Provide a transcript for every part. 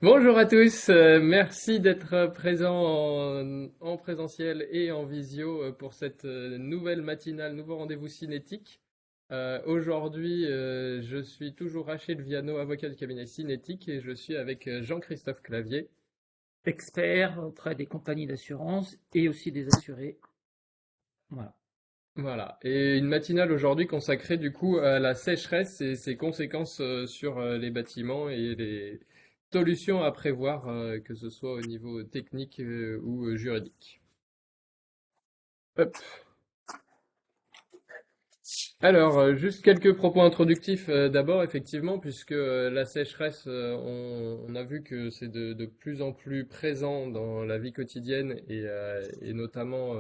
Bonjour à tous, merci d'être présents en présentiel et en visio pour cette nouvelle matinale, nouveau rendez-vous cinétique. Aujourd'hui, je suis toujours Rachid Viano, avocat du cabinet Cinétique, et je suis avec Jean-Christophe Clavier. Expert auprès des compagnies d'assurance et aussi des assurés. Voilà. Voilà, et une matinale aujourd'hui consacrée du coup à la sécheresse et ses conséquences sur les bâtiments et les solutions à prévoir, que ce soit au niveau technique ou juridique. Hop. Alors, juste quelques propos introductifs d'abord, effectivement, puisque la sécheresse, on a vu que c'est de plus en plus présent dans la vie quotidienne et notamment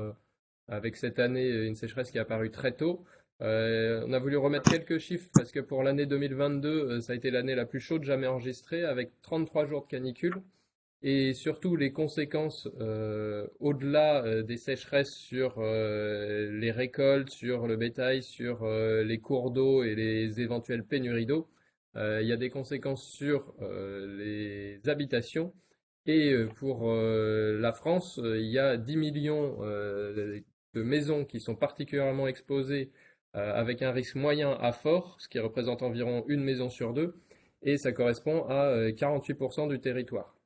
avec cette année, une sécheresse qui est apparue très tôt. On a voulu remettre quelques chiffres parce que pour l'année 2022, ça a été l'année la plus chaude jamais enregistrée avec 33 jours de canicule. Et surtout les conséquences au-delà des sécheresses sur les récoltes, sur le bétail, sur les cours d'eau et les éventuelles pénuries d'eau. Il y a des conséquences sur les habitations. Et pour la France, il y a 10 millions de maisons qui sont particulièrement exposées avec un risque moyen à fort, ce qui représente environ une maison sur deux, et ça correspond à 48% du territoire.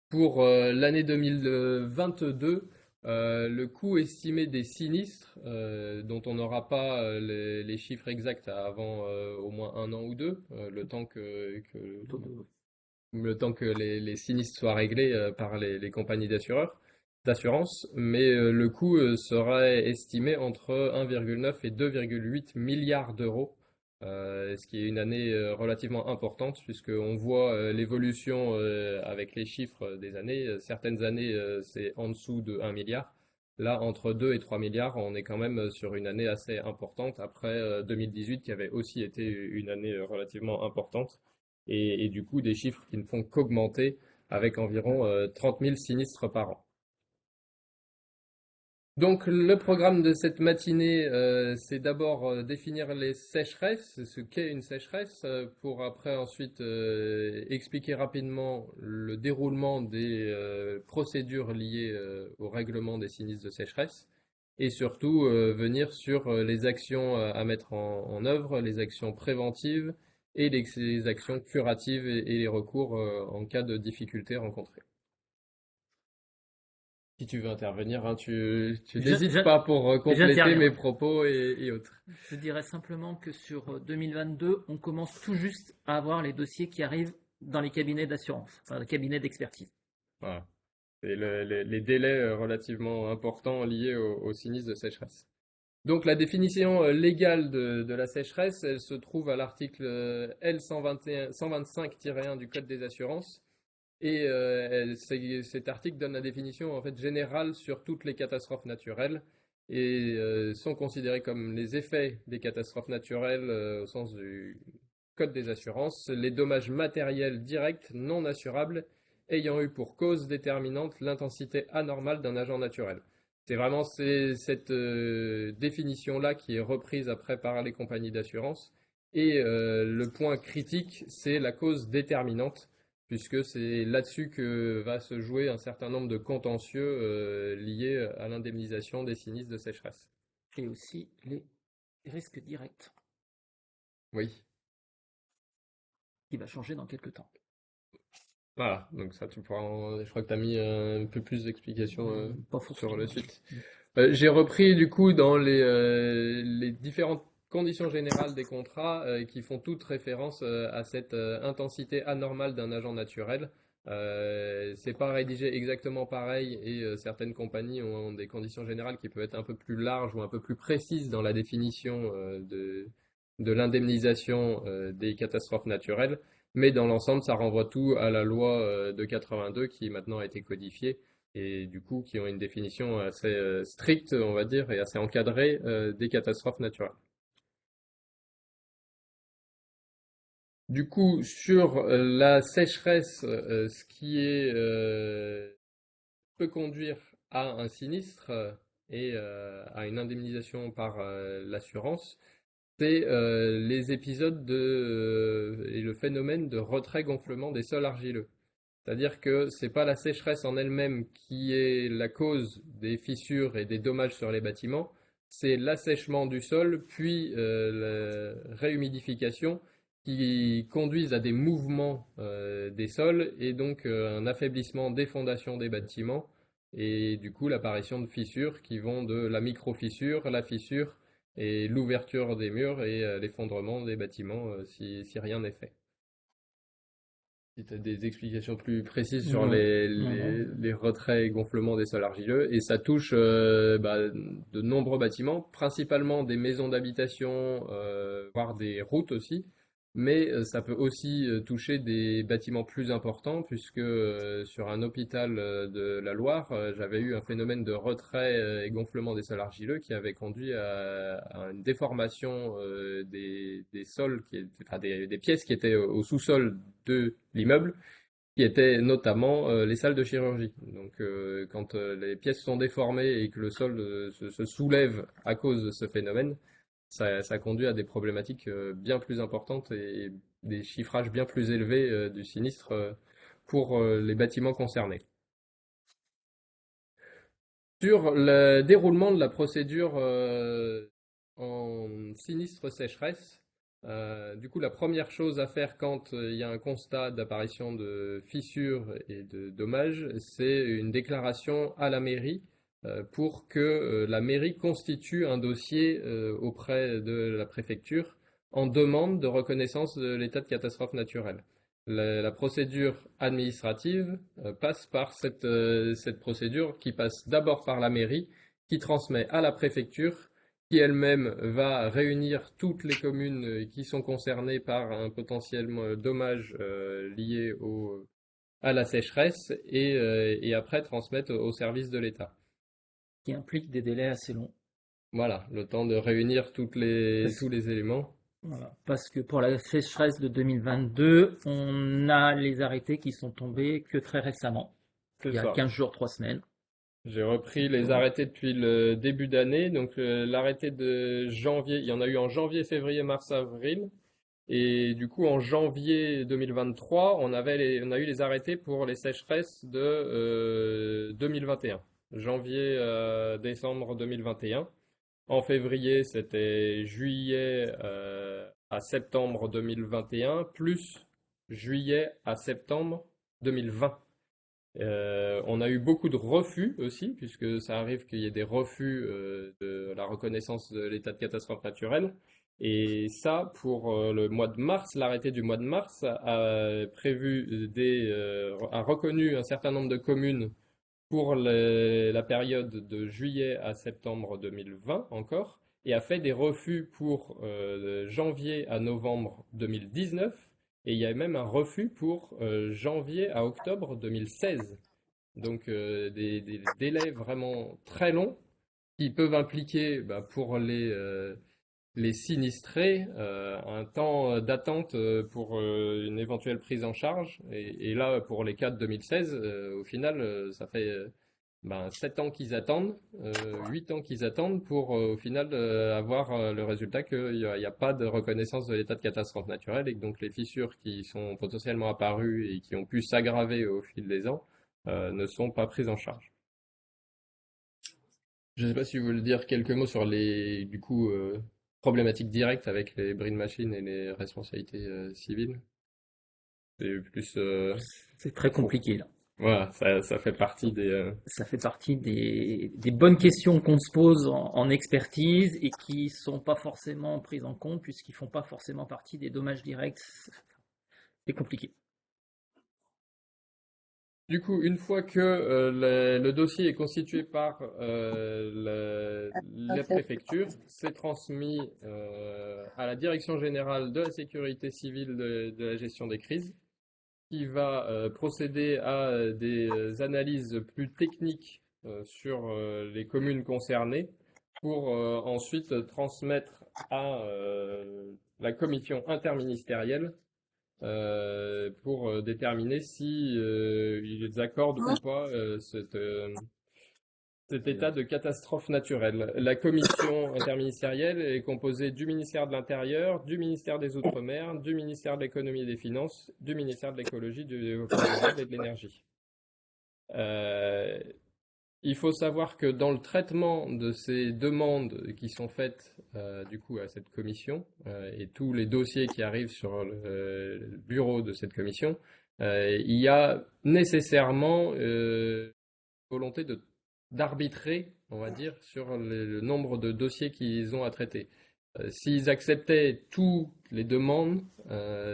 Pour l'année 2022, le coût estimé des sinistres, dont on n'aura pas les chiffres exacts avant au moins un an ou deux, le temps que les sinistres soient réglés par les compagnies d'assurance, mais le coût serait estimé entre 1,9 et 2,8 milliards d'euros, ce qui est une année relativement importante puisqu'on voit l'évolution avec les chiffres des années. Certaines années, c'est en dessous de 1 milliard. Là, entre 2 et 3 milliards, on est quand même sur une année assez importante après 2018 qui avait aussi été une année relativement importante et du coup des chiffres qui ne font qu'augmenter avec environ 30 000 sinistres par an. Donc le programme de cette matinée, c'est d'abord définir les sécheresses, ce qu'est une sécheresse, pour après ensuite expliquer rapidement le déroulement des procédures liées au règlement des sinistres de sécheresse et surtout venir sur les actions à mettre en œuvre, les actions préventives et les actions curatives et les recours en cas de difficultés rencontrées. Si tu veux intervenir, hein, tu Je- n'hésites je- pas pour compléter mes J'interviendrai. propos et autres. Je dirais simplement que sur 2022, on commence tout juste à avoir les dossiers qui arrivent dans les cabinets d'assurance, enfin les cabinets d'expertise. Voilà. Et les délais relativement importants liés au sinistre de sécheresse. Donc la définition légale de la sécheresse, elle se trouve à l'article L 125-1 du Code des assurances. Et cet article donne la définition en fait générale sur toutes les catastrophes naturelles et sont considérés comme les effets des catastrophes naturelles au sens du Code des assurances, les dommages matériels directs non assurables ayant eu pour cause déterminante l'intensité anormale d'un agent naturel. C'est vraiment cette définition-là qui est reprise après par les compagnies d'assurance. Et le point critique, c'est la cause déterminante puisque c'est là-dessus que va se jouer un certain nombre de contentieux liés à l'indemnisation des sinistres de sécheresse. Et aussi les risques directs, Oui, qui va changer dans quelques temps. voilà, donc ça tu pourras je crois que tu as mis un peu plus d'explications Pas sur forcément. le suite. J'ai repris du coup dans les différentes conditions générales des contrats qui font toute référence à cette intensité anormale d'un agent naturel. C'est pas rédigé exactement pareil et certaines compagnies ont des conditions générales qui peuvent être un peu plus larges ou un peu plus précises dans la définition de l'indemnisation des catastrophes naturelles. Mais dans l'ensemble, ça renvoie tout à la loi de 82 qui maintenant a été codifiée et du coup qui ont une définition assez stricte, on va dire, et assez encadrée des catastrophes naturelles. Du coup, sur la sécheresse, ce qui peut conduire à un sinistre et à une indemnisation par l'assurance, c'est les épisodes et le phénomène de retrait-gonflement des sols argileux. C'est-à-dire que c'est pas la sécheresse en elle-même qui est la cause des fissures et des dommages sur les bâtiments, c'est l'assèchement du sol, puis la réhumidification qui conduisent à des mouvements des sols et donc un affaiblissement des fondations des bâtiments et du coup l'apparition de fissures qui vont de la micro-fissure, la fissure et l'ouverture des murs et l'effondrement des bâtiments si rien n'est fait. Si tu as des explications plus précises sur Non, non, non. les retraits et gonflements des sols argileux, et ça touche de nombreux bâtiments, principalement des maisons d'habitation, voire des routes aussi, mais ça peut aussi toucher des bâtiments plus importants, puisque sur un hôpital de la Loire, j'avais eu un phénomène de retrait et gonflement des sols argileux qui avait conduit à une déformation des sols, enfin des pièces qui étaient au sous-sol de l'immeuble, qui étaient notamment les salles de chirurgie. Donc, quand les pièces sont déformées et que le sol se soulève à cause de ce phénomène, ça conduit à des problématiques bien plus importantes et des chiffrages bien plus élevés du sinistre pour les bâtiments concernés. Sur le déroulement de la procédure en sinistre sécheresse, du coup, la première chose à faire quand il y a un constat d'apparition de fissures et de dommages, c'est une déclaration à la mairie pour que la mairie constitue un dossier auprès de la préfecture en demande de reconnaissance de l'état de catastrophe naturelle. La procédure administrative passe par cette procédure qui passe d'abord par la mairie, qui transmet à la préfecture, qui elle-même va réunir toutes les communes qui sont concernées par un potentiel dommage lié à la sécheresse et après transmettre au service de l'État. Qui implique des délais assez longs. Voilà, le temps de réunir tous Parce, les éléments. voilà. Parce que pour la sécheresse de 2022, on a les arrêtés qui sont tombés que très récemment, C'est il y a ça. 15 jours, 3 semaines. J'ai repris Donc, les arrêtés depuis le début d'année. Donc l'arrêté de janvier, il y en a eu en janvier, février, mars, avril. Et du coup, en janvier 2023, on a eu les arrêtés pour les sécheresses de 2021. Janvier, décembre 2021. En février, c'était juillet à septembre 2021, plus juillet à septembre 2020. On a eu beaucoup de refus aussi, puisque ça arrive qu'il y ait des refus de la reconnaissance de l'état de catastrophe naturelle. Et ça, pour le mois de mars, l'arrêté du mois de mars a prévu a reconnu un certain nombre de communes pour la période de juillet à septembre 2020 encore, et a fait des refus pour de janvier à novembre 2019, et il y a même un refus pour janvier à octobre 2016. Donc des délais vraiment très longs qui peuvent impliquer pour les sinistrés un temps d'attente pour une éventuelle prise en charge. Et là, pour les cas de 2016, au final, ça fait 7 ans qu'ils attendent, 8 ans qu'ils attendent pour au final avoir le résultat qu'il n'y a pas de reconnaissance de l'état de catastrophe naturelle et que donc les fissures qui sont potentiellement apparues et qui ont pu s'aggraver au fil des ans ne sont pas prises en charge. Je ne sais pas si vous voulez dire quelques mots sur les du coup problématiques directes avec les bris de machines et les responsabilités civiles. C'est plus c'est très bon, compliqué là. voilà, ça fait partie des Ça fait partie des bonnes questions qu'on se pose en expertise et qui sont pas forcément prises en compte puisqu'ils font pas forcément partie des dommages directs. C'est compliqué. Du coup, une fois que le dossier est constitué par la préfecture, c'est transmis à la Direction générale de la sécurité civile de la gestion des crises, qui va procéder à des analyses plus techniques sur les communes concernées pour ensuite transmettre à la commission interministérielle pour déterminer si ils accordent ou pas cet état de catastrophe naturelle. La commission interministérielle est composée du ministère de l'Intérieur, du ministère des Outre-mer, du ministère de l'Économie et des Finances, du ministère de l'Écologie, du développement durable et de l'Énergie. Euh, il faut savoir que dans le traitement de ces demandes qui sont faites du coup à cette commission et tous les dossiers qui arrivent sur le bureau de cette commission, il y a nécessairement volonté d'arbitrer, on va dire, sur le nombre de dossiers qu'ils ont à traiter. S'ils acceptaient toutes les demandes,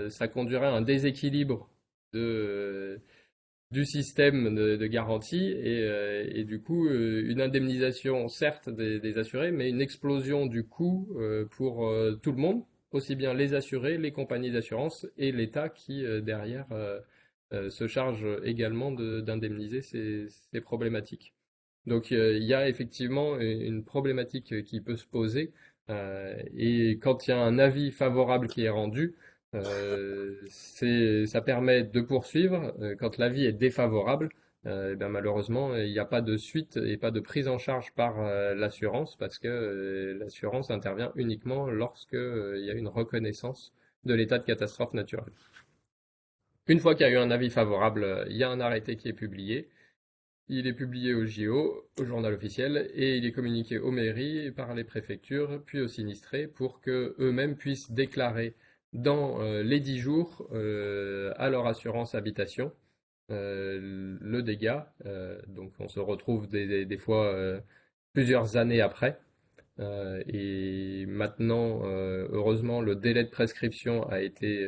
ça conduirait à un déséquilibre de, du système de garantie et du coup une indemnisation certes des assurés, mais une explosion du coût pour tout le monde, aussi bien les assurés, les compagnies d'assurance et l'État qui derrière se charge également d'indemniser ces problématiques. Donc il y a effectivement une problématique qui peut se poser et quand il y a un avis favorable qui est rendu, ça permet de poursuivre. Quand l'avis est défavorable, ben malheureusement, il n'y a pas de suite et pas de prise en charge par l'assurance parce que l'assurance intervient uniquement lorsque il y a une reconnaissance de l'état de catastrophe naturelle. Une fois qu'il y a eu un avis favorable, il y a un arrêté qui est publié. Il est publié au JO, au journal officiel, et il est communiqué aux mairies, par les préfectures, puis aux sinistrés, pour que eux-mêmes puissent déclarer dans les 10 jours à leur assurance habitation le dégât. Donc on se retrouve des fois plusieurs années après. Et maintenant, heureusement, le délai de prescription a été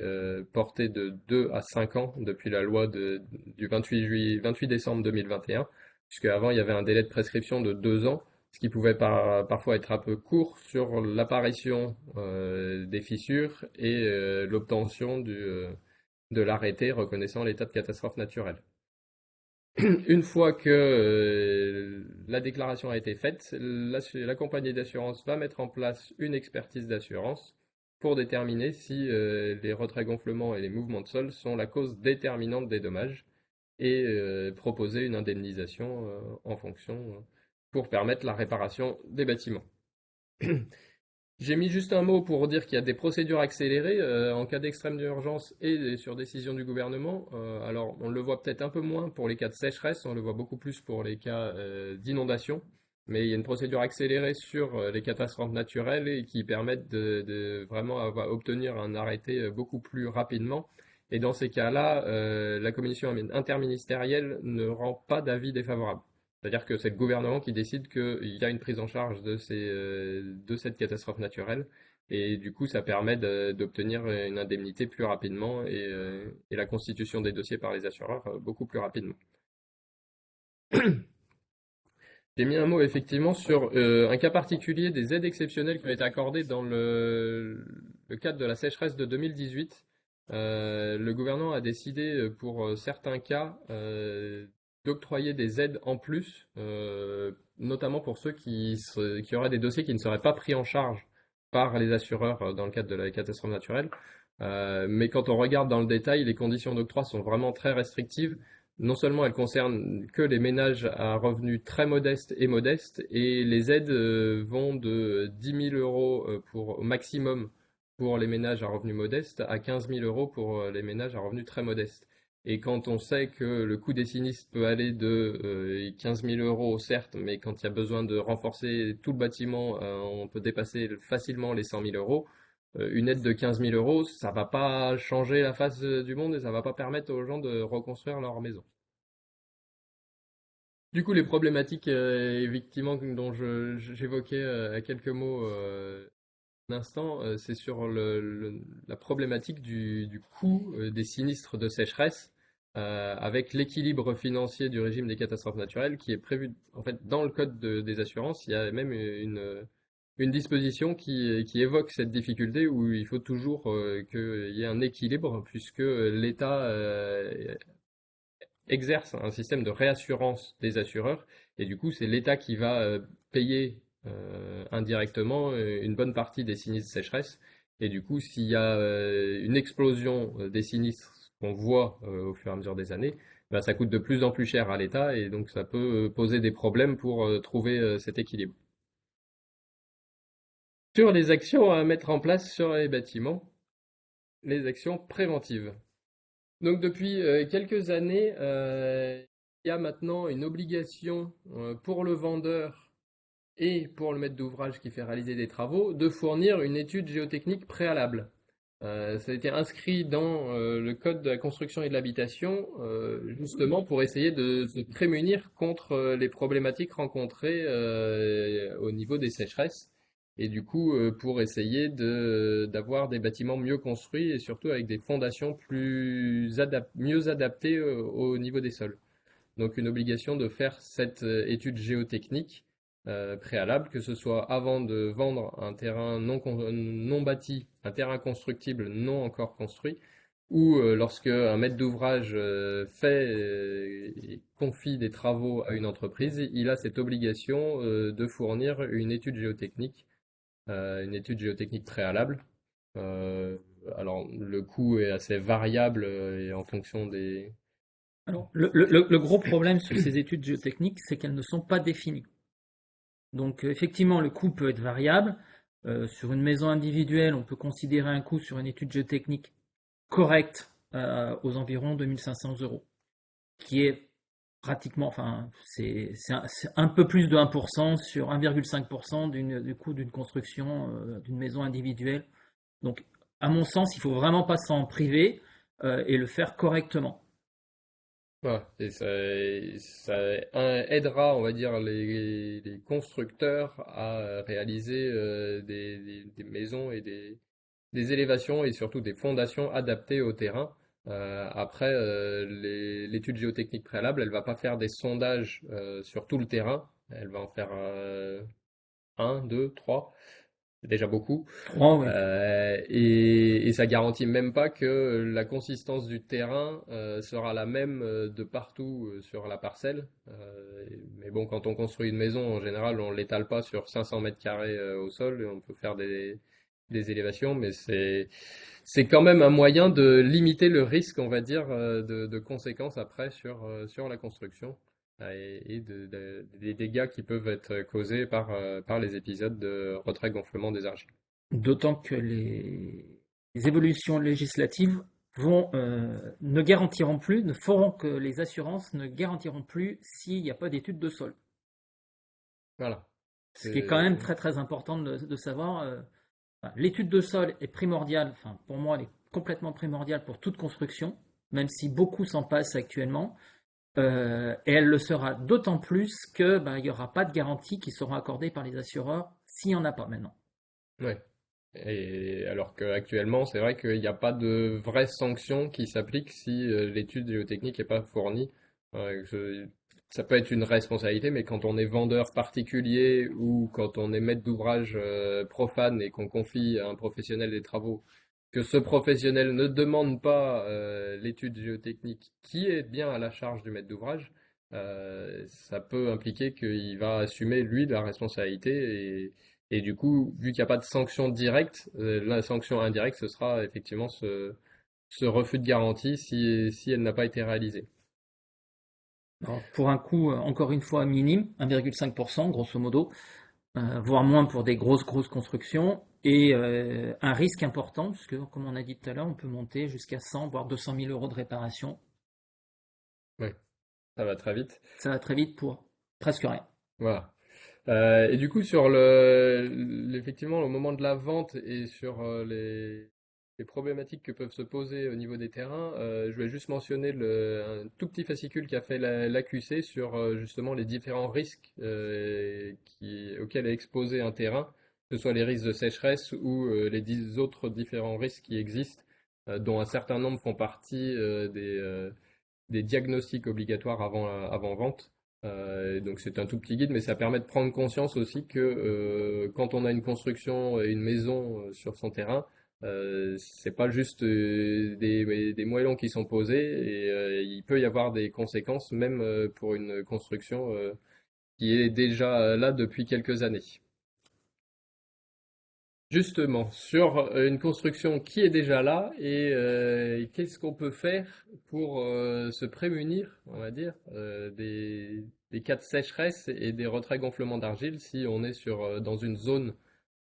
porté de 2 à 5 ans depuis la loi du 28 décembre 2021, puisque avant il y avait un délai de prescription de 2 ans, ce qui pouvait parfois être un peu court sur l'apparition des fissures et l'obtention de l'arrêté reconnaissant l'état de catastrophe naturelle. Une fois que la déclaration a été faite, la compagnie d'assurance va mettre en place une expertise d'assurance pour déterminer si les retraits-gonflements et les mouvements de sol sont la cause déterminante des dommages et proposer une indemnisation en fonction pour permettre la réparation des bâtiments. J'ai mis juste un mot pour dire qu'il y a des procédures accélérées en cas d'extrême urgence et sur décision du gouvernement. Alors, on le voit peut-être un peu moins pour les cas de sécheresse, on le voit beaucoup plus pour les cas d'inondation. Mais il y a une procédure accélérée sur les catastrophes naturelles et qui permettent de vraiment obtenir un arrêté beaucoup plus rapidement. Et dans ces cas-là, la commission interministérielle ne rend pas d'avis défavorable. C'est-à-dire que c'est le gouvernement qui décide qu'il y a une prise en charge de cette catastrophe naturelle. Et du coup, ça permet d'obtenir une indemnité plus rapidement et la constitution des dossiers par les assureurs beaucoup plus rapidement. J'ai mis un mot effectivement sur un cas particulier des aides exceptionnelles qui ont été accordées dans le cadre de la sécheresse de 2018. Le gouvernement a décidé pour certains cas d'octroyer des aides en plus, notamment pour ceux qui auraient des dossiers qui ne seraient pas pris en charge par les assureurs dans le cadre de la catastrophe naturelle. Mais quand on regarde dans le détail, les conditions d'octroi sont vraiment très restrictives. Non seulement elles concernent que les ménages à revenus très modestes et les aides vont de 10 000 euros au maximum pour les ménages à revenus modestes à 15 000 euros pour les ménages à revenus très modestes. Et quand on sait que le coût des sinistres peut aller de 15 000 euros, certes, mais quand il y a besoin de renforcer tout le bâtiment, on peut dépasser facilement les 100 000 euros. Une aide de 15 000 euros, ça va pas changer la face du monde et ça va pas permettre aux gens de reconstruire leur maison. Du coup, les problématiques, effectivement, dont j'évoquais à quelques mots un instant, c'est sur la problématique du coût des sinistres de sécheresse, avec l'équilibre financier du régime des catastrophes naturelles qui est prévu, en fait, dans le code des assurances. Il y a même une disposition qui évoque cette difficulté où il faut toujours qu'il y ait un équilibre, puisque l'État exerce un système de réassurance des assureurs, et du coup, c'est l'État qui va payer indirectement une bonne partie des sinistres de sécheresse. Et du coup, s'il y a une explosion des sinistres qu'on voit au fur et à mesure des années, bah, ça coûte de plus en plus cher à l'État et donc ça peut poser des problèmes pour trouver cet équilibre. Sur les actions à mettre en place sur les bâtiments, les actions préventives. Donc depuis quelques années, il y a maintenant une obligation pour le vendeur et pour le maître d'ouvrage qui fait réaliser des travaux de fournir une étude géotechnique préalable. Ça a été inscrit dans le code de la construction et de l'habitation, justement pour essayer de se prémunir contre les problématiques rencontrées au niveau des sécheresses, et du coup pour essayer d'avoir des bâtiments mieux construits et surtout avec des fondations mieux adaptées au niveau des sols. Donc une obligation de faire cette étude géotechnique préalable, que ce soit avant de vendre un terrain non bâti, un terrain constructible non encore construit, ou lorsque un maître d'ouvrage fait et confie des travaux à une entreprise, il a cette obligation de fournir une étude géotechnique préalable. Euh, alors le coût est assez variable et en fonction des... Alors, le gros problème sur ces études géotechniques, c'est qu'elles ne sont pas définies. Donc, effectivement, le coût peut être variable. Sur une maison individuelle, on peut considérer un coût sur une étude géotechnique correcte aux environs de 1 500 euros, qui est pratiquement, enfin, c'est un peu plus de 1% sur 1,5% du coût d'une construction d'une maison individuelle. Donc, à mon sens, il faut vraiment pas s'en priver et le faire correctement. Voilà, et ça aidera, on va dire, les constructeurs à réaliser des maisons et des élévations et surtout des fondations adaptées au terrain. Après, l'étude géotechnique préalable, elle va pas faire des sondages sur tout le terrain. Elle va en faire un, deux, trois. C'est déjà beaucoup. 3, oui. Et ça garantit même pas que la consistance du terrain sera la même de partout sur la parcelle. Mais bon, quand on construit une maison, en général, on l'étale pas sur 500 mètres carrés au sol. On peut faire des élévations, mais c'est quand même un moyen de limiter le risque, on va dire, de conséquences après sur la construction des dégâts qui peuvent être causés par les épisodes de retrait-gonflement des argiles. D'autant que les évolutions législatives ne garantiront plus, ne feront que les assurances ne garantiront plus s'il n'y a pas d'étude de sol. Voilà. Ce qui est quand même C'est- très très important de savoir. Enfin, l'étude de sol est primordiale, enfin pour moi elle est complètement primordiale pour toute construction, même si beaucoup s'en passent actuellement. Et elle le sera d'autant plus que il n'y aura pas de garantie qui sera accordée par les assureurs s'il n'y en a pas maintenant. Ouais. Et alors qu'actuellement, c'est vrai qu'il n'y a pas de vraies sanctions qui s'appliquent si l'étude géotechnique n'est pas fournie. Ça peut être une responsabilité, mais quand on est vendeur particulier ou quand on est maître d'ouvrage profane et qu'on confie à un professionnel des travaux, que ce professionnel ne demande pas l'étude géotechnique qui est bien à la charge du maître d'ouvrage, ça peut impliquer qu'il va assumer lui la responsabilité et du coup, vu qu'il n'y a pas de sanction directe, la sanction indirecte, ce sera effectivement ce refus de garantie si elle n'a pas été réalisée. Alors, pour un coût, encore une fois, minime, 1,5%, grosso modo, voire moins pour des grosses constructions, et un risque important, puisque, comme on a dit tout à l'heure, on peut monter jusqu'à 100, voire 200 000 euros de réparation. Ouais, ça va très vite. Ça va très vite pour presque rien. Voilà. Et du coup, effectivement, au moment de la vente et sur les problématiques que peuvent se poser au niveau des terrains, je vais juste mentionner un tout petit fascicule qu'a fait l'AQC sur justement les différents risques auxquels est exposé un terrain, que ce soit les risques de sécheresse ou les 10 autres différents risques qui existent, dont un certain nombre font partie des diagnostics obligatoires avant vente. Donc c'est un tout petit guide, mais ça permet de prendre conscience aussi que quand on a une construction et une maison sur son terrain, c'est pas juste des moellons qui sont posés et il peut y avoir des conséquences même pour une construction qui est déjà là depuis quelques années. Justement, sur une construction qui est déjà là et qu'est-ce qu'on peut faire pour se prémunir, on va dire, des cas de sécheresse et des retraits gonflements d'argile si on est dans une zone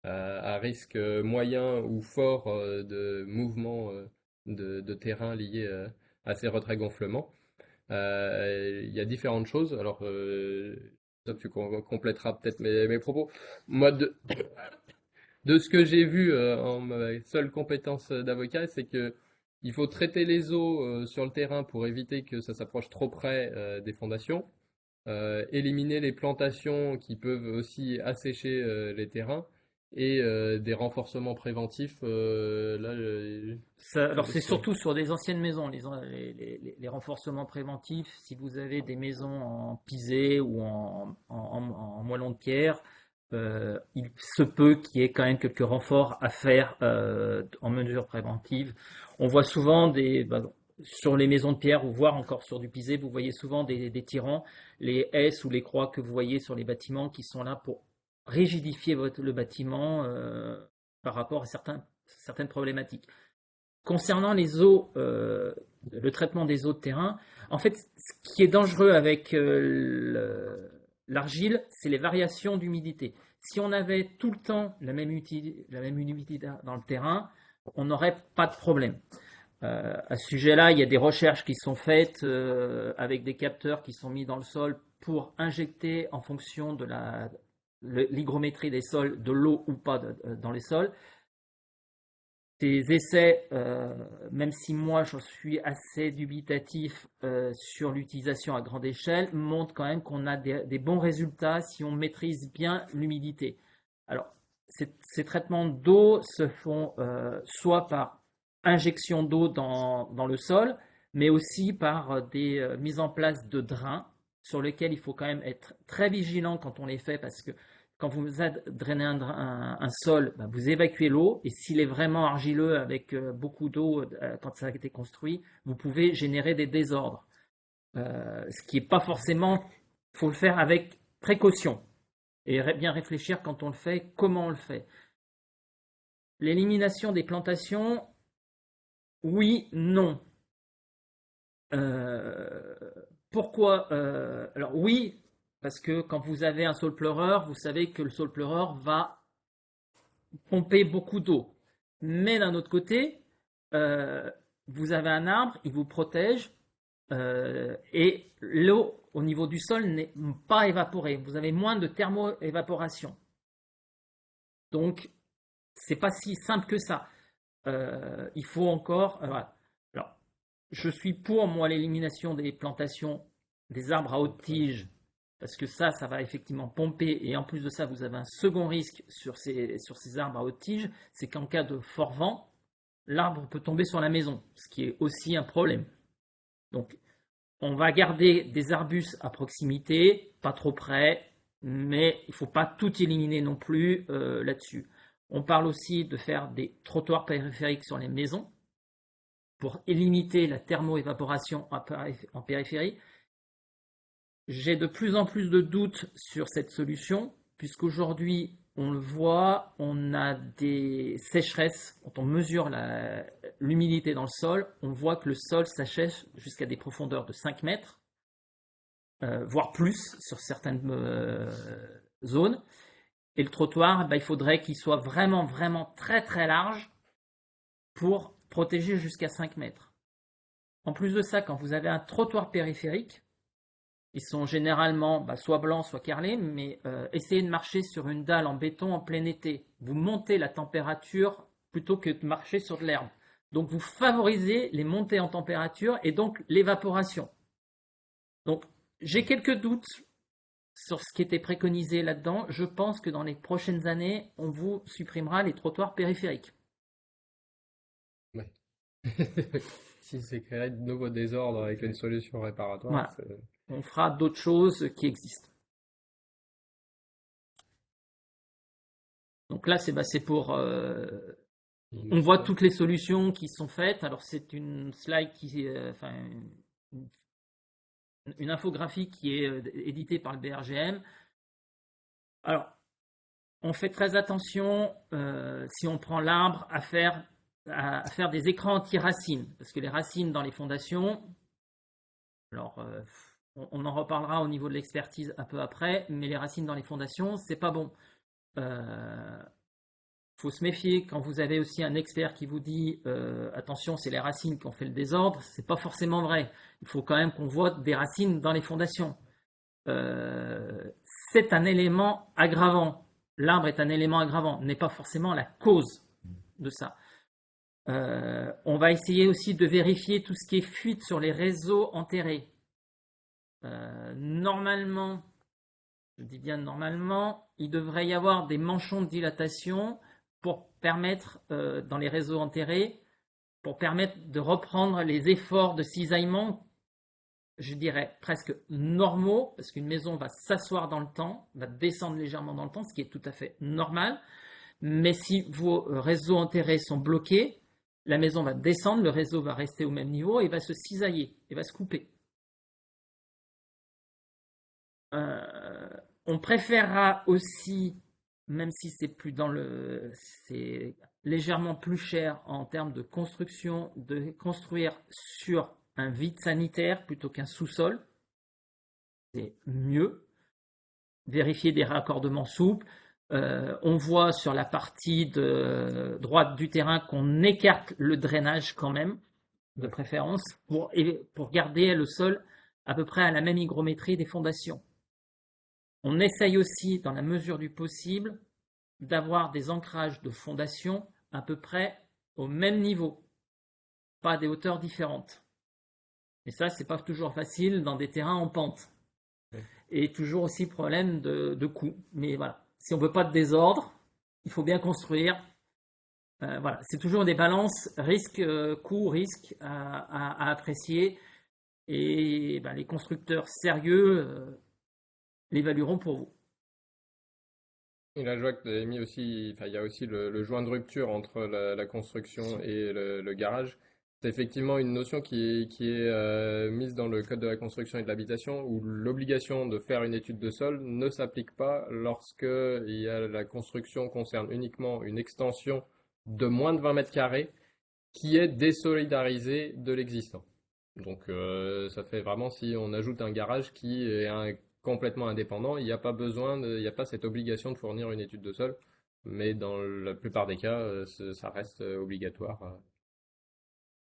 à risque moyen ou fort de mouvement de terrain lié à ces retraits gonflements. Il y a différentes choses. Alors, Christophe, tu compléteras peut-être mes propos. Moi, de ce que j'ai vu en ma seule compétence d'avocat, c'est que il faut traiter les eaux sur le terrain pour éviter que ça s'approche trop près des fondations, éliminer les plantations qui peuvent aussi assécher les terrains et des renforcements préventifs. Là, Alors c'est surtout sur des anciennes maisons, les renforcements préventifs. Si vous avez des maisons en pisé ou en moellon de pierre, il se peut qu'il y ait quand même quelques renforts à faire en mesure préventive. On voit souvent sur les maisons de pierre ou voire encore sur du pisé, vous voyez souvent des tirants, les S ou les croix que vous voyez sur les bâtiments qui sont là pour rigidifier le bâtiment par rapport à certaines problématiques. Concernant les eaux, le traitement des eaux de terrain, en fait, ce qui est dangereux avec l'argile, c'est les variations d'humidité. Si on avait tout le temps la même humidité dans le terrain, on n'aurait pas de problème. À ce sujet-là, il y a des recherches qui sont faites avec des capteurs qui sont mis dans le sol pour injecter en fonction de l'hygrométrie des sols de l'eau ou pas dans les sols. Ces essais, même si moi je suis assez dubitatif sur l'utilisation à grande échelle, montrent quand même qu'on a des bons résultats si on maîtrise bien l'humidité. Alors, ces traitements d'eau se font soit par injection d'eau dans le sol, mais aussi par des mises en place de drains sur lesquels il faut quand même être très vigilant quand on les fait parce que quand vous drainez un sol, bah, vous évacuez l'eau et s'il est vraiment argileux avec beaucoup d'eau quand ça a été construit, vous pouvez générer des désordres. Ce qui n'est pas forcément, il faut le faire avec précaution et bien réfléchir quand on le fait, comment on le fait. L'élimination des plantations, oui, non. Euh, Pourquoi Alors oui, parce que quand vous avez un saule pleureur, vous savez que le saule pleureur va pomper beaucoup d'eau. Mais d'un autre côté, euh, vous avez un arbre, il vous protège et l'eau au niveau du sol n'est pas évaporée. Vous avez moins de thermoévaporation. Donc, c'est pas si simple que ça. Il faut encore. Voilà. Alors, je suis pour moi l'élimination des plantations des arbres à haute tige parce que ça va effectivement pomper et en plus de ça, vous avez un second risque sur ces arbres à haute tige, c'est qu'en cas de fort vent, l'arbre peut tomber sur la maison, ce qui est aussi un problème. Donc, on va garder des arbustes à proximité, pas trop près, mais il ne faut pas tout éliminer non plus là-dessus. On parle aussi de faire des trottoirs périphériques sur les maisons pour limiter la thermoévaporation en périphérie. J'ai de plus en plus de doutes sur cette solution, puisqu'aujourd'hui, on le voit, on a des sécheresses, quand on mesure l'humidité dans le sol, on voit que le sol s'assèche jusqu'à des profondeurs de 5 mètres, voire plus sur certaines zones. Et le trottoir, il faudrait qu'il soit vraiment, vraiment très, très large pour protéger jusqu'à 5 mètres. En plus de ça, quand vous avez un trottoir périphérique, ils sont généralement soit blancs, soit carrelés, mais essayez de marcher sur une dalle en béton en plein été. Vous montez la température plutôt que de marcher sur de l'herbe. Donc vous favorisez les montées en température et donc l'évaporation. Donc j'ai quelques doutes sur ce qui était préconisé là-dedans. Je pense que dans les prochaines années, on vous supprimera les trottoirs périphériques. Ouais. Si c'est créer de nouveaux désordres avec une solution réparatoire, Voilà. On fera d'autres choses qui existent. Donc là, c'est pour. On voit toutes les solutions qui sont faites. Alors c'est une slide enfin, une infographie qui est éditée par le BRGM. Alors on fait très attention, si on prend l'arbre, à faire des écrans anti-racines, parce que les racines dans les fondations, alors on en reparlera au niveau de l'expertise un peu après, mais les racines dans les fondations, c'est pas bon. Faut se méfier quand vous avez aussi un expert qui vous dit attention, c'est les racines qui ont fait le désordre, c'est pas forcément vrai. Il faut quand même qu'on voit des racines dans les fondations. C'est un élément aggravant. L'arbre est un élément aggravant, n'est pas forcément la cause de ça. On va essayer aussi de vérifier tout ce qui est fuite sur les réseaux enterrés. Normalement, je dis bien normalement, il devrait y avoir des manchons de dilatation pour permettre, dans les réseaux enterrés, pour permettre de reprendre les efforts de cisaillement, je dirais presque normaux, parce qu'une maison va s'asseoir dans le temps, va descendre légèrement dans le temps, ce qui est tout à fait normal. Mais si vos réseaux enterrés sont bloqués, la maison va descendre, le réseau va rester au même niveau et va se cisailler, et va se couper. On préférera aussi, même si c'est légèrement plus cher en termes de construction, de construire sur un vide sanitaire plutôt qu'un sous-sol. C'est mieux. Vérifier des raccordements souples. On voit sur la partie droite du terrain qu'on écarte le drainage quand même, de préférence, pour garder le sol à peu près à la même hygrométrie des fondations. On essaye aussi, dans la mesure du possible, d'avoir des ancrages de fondations à peu près au même niveau, pas à des hauteurs différentes. Et ça, c'est pas toujours facile dans des terrains en pente. Et toujours aussi problème de coût. Mais voilà, si on veut pas de désordre, il faut bien construire. Voilà, c'est toujours des balances risque, coût, risque à apprécier. Et ben, les constructeurs sérieux l'évalueront pour vous. Et là, je vois que tu avais mis aussi, enfin, il y a aussi le joint de rupture entre la construction et le garage. C'est effectivement une notion qui est mise dans le code de la construction et de l'habitation, où l'obligation de faire une étude de sol ne s'applique pas lorsque la construction concerne uniquement une extension de moins de 20 mètres carrés qui est désolidarisée de l'existant. Donc ça fait vraiment si on ajoute un garage qui est complètement indépendant, il n'y a pas il n'y a pas cette obligation de fournir une étude de sol, mais dans la plupart des cas, ça reste obligatoire.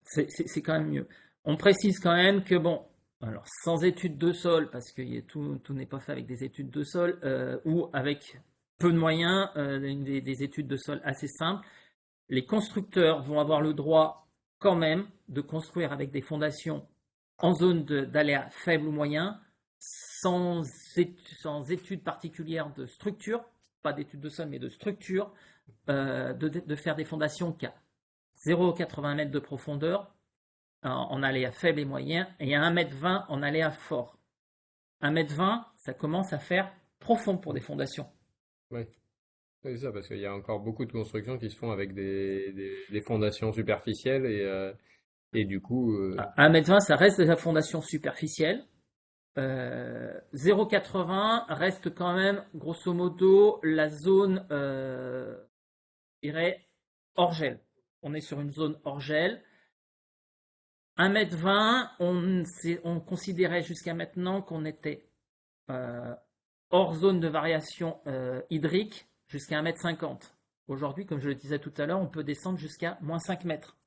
C'est quand même mieux. On précise quand même que, bon, alors sans étude de sol, parce que tout n'est pas fait avec des études de sol, ou avec peu de moyens, des études de sol assez simples, les constructeurs vont avoir le droit quand même de construire avec des fondations en zone d'aléa faible ou moyen, sans études particulières de structure, pas d'études de sol, mais de structure, de faire des fondations qui a 0,80 m de profondeur en aléa faible et moyen, et à 1,20 m en aléa fort. 1,20 m, ça commence à faire profond pour des fondations. Oui, c'est ça, parce qu'il y a encore beaucoup de constructions qui se font avec des fondations superficielles et du coup, À 1,20 m, ça reste de la fondation superficielle. 0,80 reste quand même, grosso modo, la zone irait hors gel. On est sur une zone hors gel. 1,20 m, on considérait jusqu'à maintenant qu'on était hors zone de variation hydrique jusqu'à 1,50 m. Aujourd'hui, comme je le disais tout à l'heure, on peut descendre jusqu'à moins 5 mètres.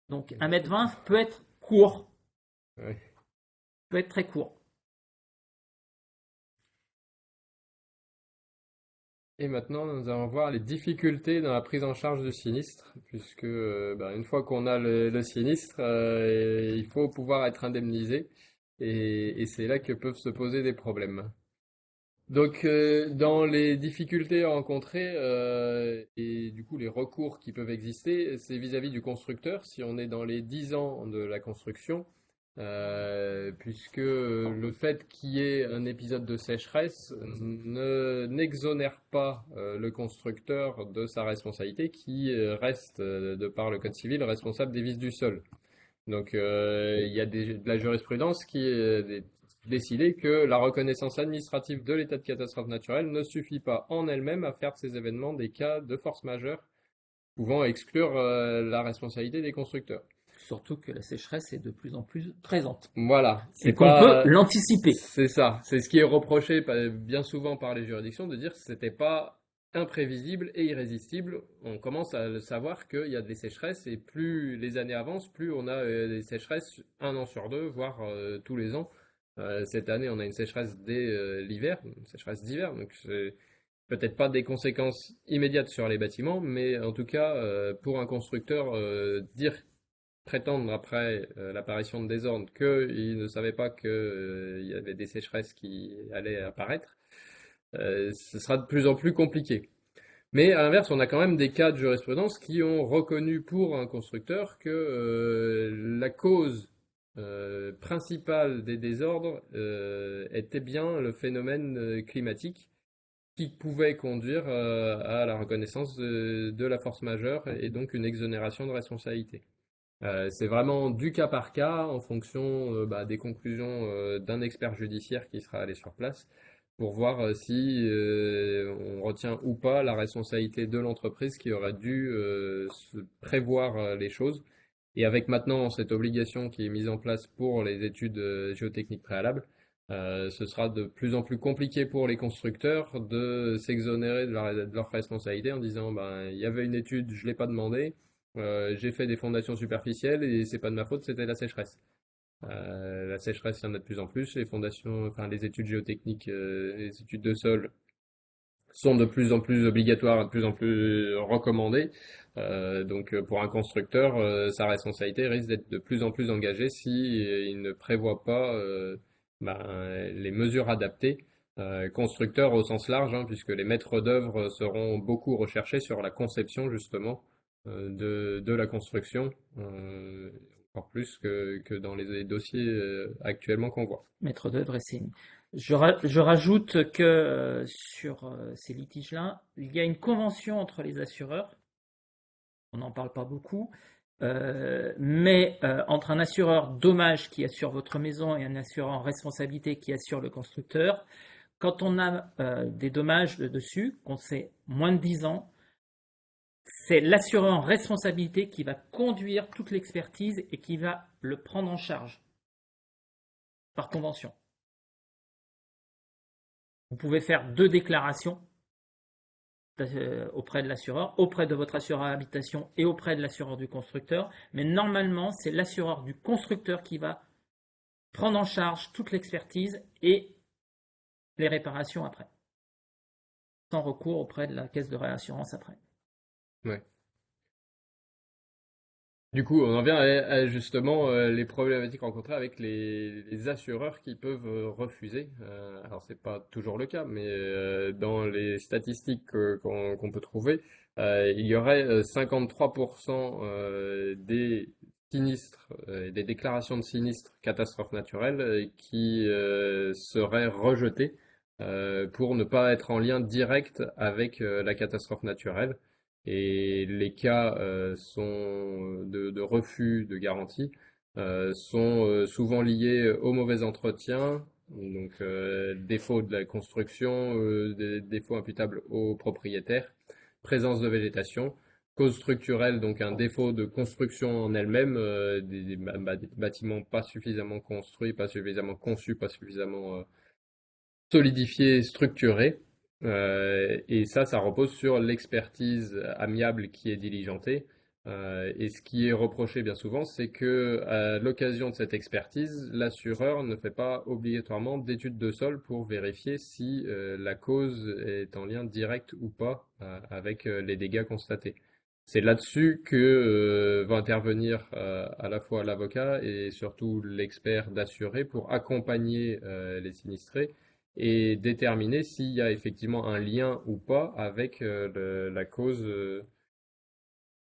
Donc 1,20 m peut être court, ouais. peut être très court. Et maintenant, nous allons voir les difficultés dans la prise en charge du sinistre, puisque une fois qu'on a le sinistre, il faut pouvoir être indemnisé, et c'est là que peuvent se poser des problèmes. Donc, dans les difficultés rencontrées et du coup les recours qui peuvent exister, c'est vis-à-vis du constructeur, si on est dans les 10 ans de la construction, puisque le fait qu'il y ait un épisode de sécheresse n'exonère pas le constructeur de sa responsabilité, qui reste, de par le Code civil, responsable des vices du sol. Donc, il y a de la jurisprudence décidé que la reconnaissance administrative de l'état de catastrophe naturelle ne suffit pas en elle-même à faire de ces événements des cas de force majeure pouvant exclure la responsabilité des constructeurs. Surtout que la sécheresse est de plus en plus présente Voilà, et c'est qu'on peut pas, l'anticiper. c'est ça, c'est ce qui est reproché bien souvent par les juridictions de dire que c'était pas imprévisible et irrésistible. On commence à le savoir qu'il y a des sécheresses et plus les années avancent, plus on a des sécheresses un an sur deux, voire tous les ans. Cette année, on a une sécheresse dès l'hiver, une sécheresse d'hiver, donc c'est peut-être pas des conséquences immédiates sur les bâtiments, mais en tout cas, pour un constructeur, prétendre après l'apparition de désordre qu'il ne savait pas qu'il y avait des sécheresses qui allaient apparaître, ce sera de plus en plus compliqué. Mais à l'inverse, on a quand même des cas de jurisprudence qui ont reconnu pour un constructeur que la cause principale des désordres était bien le phénomène climatique qui pouvait conduire à la reconnaissance de la force majeure et donc une exonération de responsabilité. C'est vraiment du cas par cas en fonction des conclusions d'un expert judiciaire qui sera allé sur place pour voir si on retient ou pas la responsabilité de l'entreprise qui aurait dû prévoir les choses. Et avec maintenant cette obligation qui est mise en place pour les études géotechniques préalables, ce sera de plus en plus compliqué pour les constructeurs de s'exonérer de leur responsabilité en disant ben, il y avait une étude, je ne l'ai pas demandé, j'ai fait des fondations superficielles et c'est pas de ma faute, c'était la sécheresse. La sécheresse, il y en a de plus en plus. Les fondations, enfin les études géotechniques, les études de sol sont de plus en plus obligatoires, de plus en plus recommandées. Donc pour un constructeur, sa responsabilité risque d'être de plus en plus engagée si il ne prévoit pas les mesures adaptées. Constructeur au sens large, hein, puisque les maîtres d'œuvre seront beaucoup recherchés sur la conception justement de la construction, encore plus que dans les dossiers actuellement qu'on voit. Maître d'œuvre et CNI. Je rajoute que sur ces litiges-là, il y a une convention entre les assureurs, on n'en parle pas beaucoup, mais entre un assureur dommage qui assure votre maison et un assureur en responsabilité qui assure le constructeur, quand on a des dommages dessus, qu'on sait moins de 10 ans, c'est l'assureur en responsabilité qui va conduire toute l'expertise et qui va le prendre en charge par convention. Vous pouvez faire 2 déclarations auprès de l'assureur, auprès de votre assureur habitation et auprès de l'assureur du constructeur, mais normalement, c'est l'assureur du constructeur qui va prendre en charge toute l'expertise et les réparations après, sans recours auprès de la caisse de réassurance après. Ouais. Du coup, on en vient à justement les problématiques rencontrées avec les assureurs qui peuvent refuser. Alors, c'est pas toujours le cas, mais dans les statistiques qu'on peut trouver, il y aurait 53% des sinistres, des déclarations de sinistres catastrophes naturelles qui seraient rejetées pour ne pas être en lien direct avec la catastrophe naturelle. Et les cas de refus de garantie sont souvent liés au mauvais entretien, donc défaut de la construction, des défauts imputables au propriétaire, présence de végétation, cause structurelle, donc un défaut de construction en elle-même, des bâtiments pas suffisamment construits, pas suffisamment conçus, pas suffisamment solidifié, structuré. Et ça repose sur l'expertise amiable qui est diligentée. Et ce qui est reproché bien souvent, c'est que à l'occasion de cette expertise, l'assureur ne fait pas obligatoirement d'études de sol pour vérifier si la cause est en lien direct ou pas avec les dégâts constatés. C'est là-dessus que va intervenir à la fois l'avocat et surtout l'expert d'assuré pour accompagner les sinistrés et déterminer s'il y a effectivement un lien ou pas avec la cause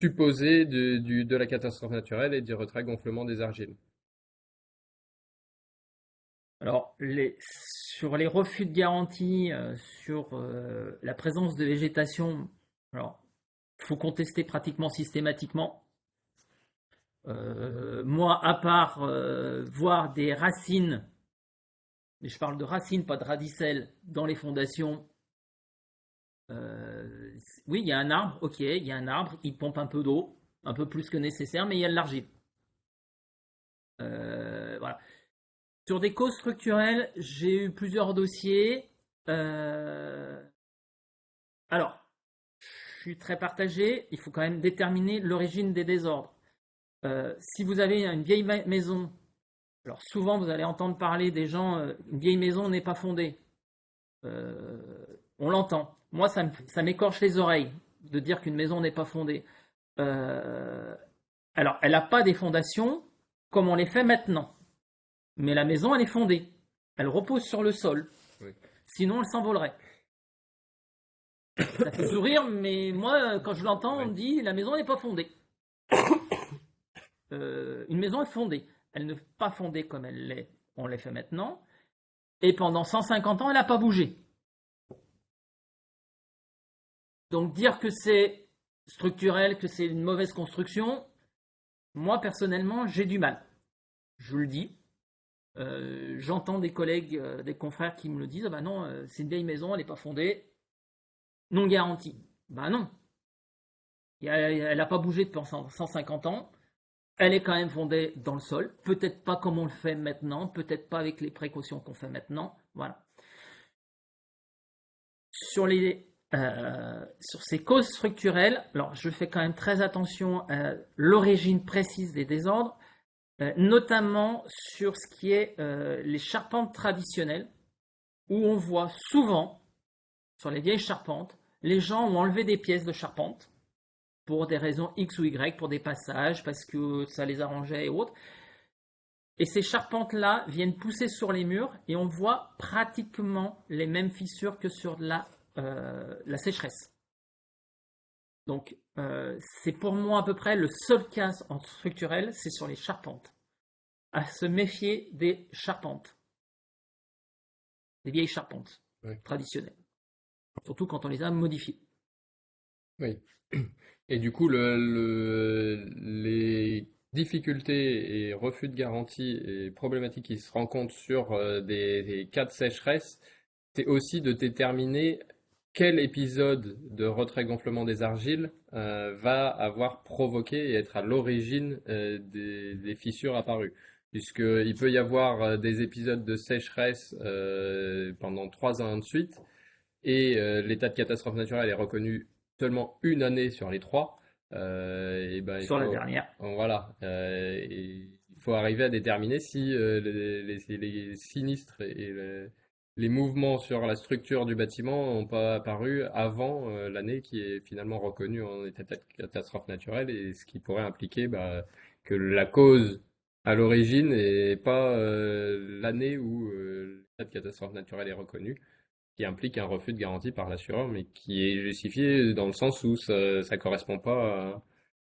supposée de la catastrophe naturelle et du retrait-gonflement des argiles. Alors, sur les refus de garantie, sur la présence de végétation, alors, il faut contester pratiquement systématiquement. Moi, à part voir des racines mais je parle de racines, pas de radicelles, dans les fondations, oui, il y a un arbre, ok, il y a un arbre, il pompe un peu d'eau, un peu plus que nécessaire, mais il y a de l'argile. Voilà. Sur des causes structurelles, j'ai eu plusieurs dossiers. Euh, alors, je suis très partagé. Il faut quand même déterminer l'origine des désordres. Si vous avez une vieille maison, alors souvent vous allez entendre parler des gens, une vieille maison n'est pas fondée. On l'entend. Moi, ça m'écorche les oreilles de dire qu'une maison n'est pas fondée. Euh, alors, elle n'a pas des fondations comme on les fait maintenant. Mais la maison, elle est fondée. Elle repose sur le sol. Oui. Sinon, elle s'envolerait. Ça fait sourire, mais moi, quand je l'entends, on me dit la maison n'est pas fondée. Une maison est fondée. Elle n'est pas fondée comme on l'est fait maintenant. Et pendant 150 ans, elle n'a pas bougé. Donc dire que c'est structurel, que c'est une mauvaise construction, moi personnellement, j'ai du mal. Je vous le dis. J'entends des collègues, des confrères qui me le disent, ah ben non, c'est une vieille maison, elle n'est pas fondée, non garantie. Ben non, elle n'a pas bougé depuis 150 ans, elle est quand même fondée dans le sol, peut-être pas comme on le fait maintenant, peut-être pas avec les précautions qu'on fait maintenant, voilà. Sur ces causes structurelles, alors je fais quand même très attention à l'origine précise des désordres, notamment sur ce qui est les charpentes traditionnelles, où on voit souvent, sur les vieilles charpentes, les gens ont enlevé des pièces de charpente pour des raisons X ou Y, pour des passages, parce que ça les arrangeait et autres. Et ces charpentes-là viennent pousser sur les murs et on voit pratiquement les mêmes fissures que sur la sécheresse. Donc, c'est pour moi à peu près le seul cas en structurel, c'est sur les charpentes. À se méfier des charpentes, des vieilles charpentes traditionnelles, surtout quand on les a modifiées. Oui. Et du coup, les difficultés et refus de garantie et problématiques qui se rencontrent sur des cas de sécheresse, c'est aussi de déterminer quel épisode de retrait-gonflement des argiles va avoir provoqué et être à l'origine des fissures apparues. Puisqu'il peut y avoir des épisodes de sécheresse pendant 3 ans de suite, et l'état de catastrophe naturelle est reconnu seulement une année sur les trois, et ben Sur la dernière. voilà, il faut arriver à déterminer si les sinistres et les mouvements sur la structure du bâtiment n'ont pas apparu avant l'année qui est finalement reconnue en état de catastrophe naturelle, et ce qui pourrait impliquer que la cause à l'origine n'est pas l'année où l'état de catastrophe naturelle est reconnu, qui implique un refus de garantie par l'assureur, mais qui est justifié dans le sens où ça ne correspond pas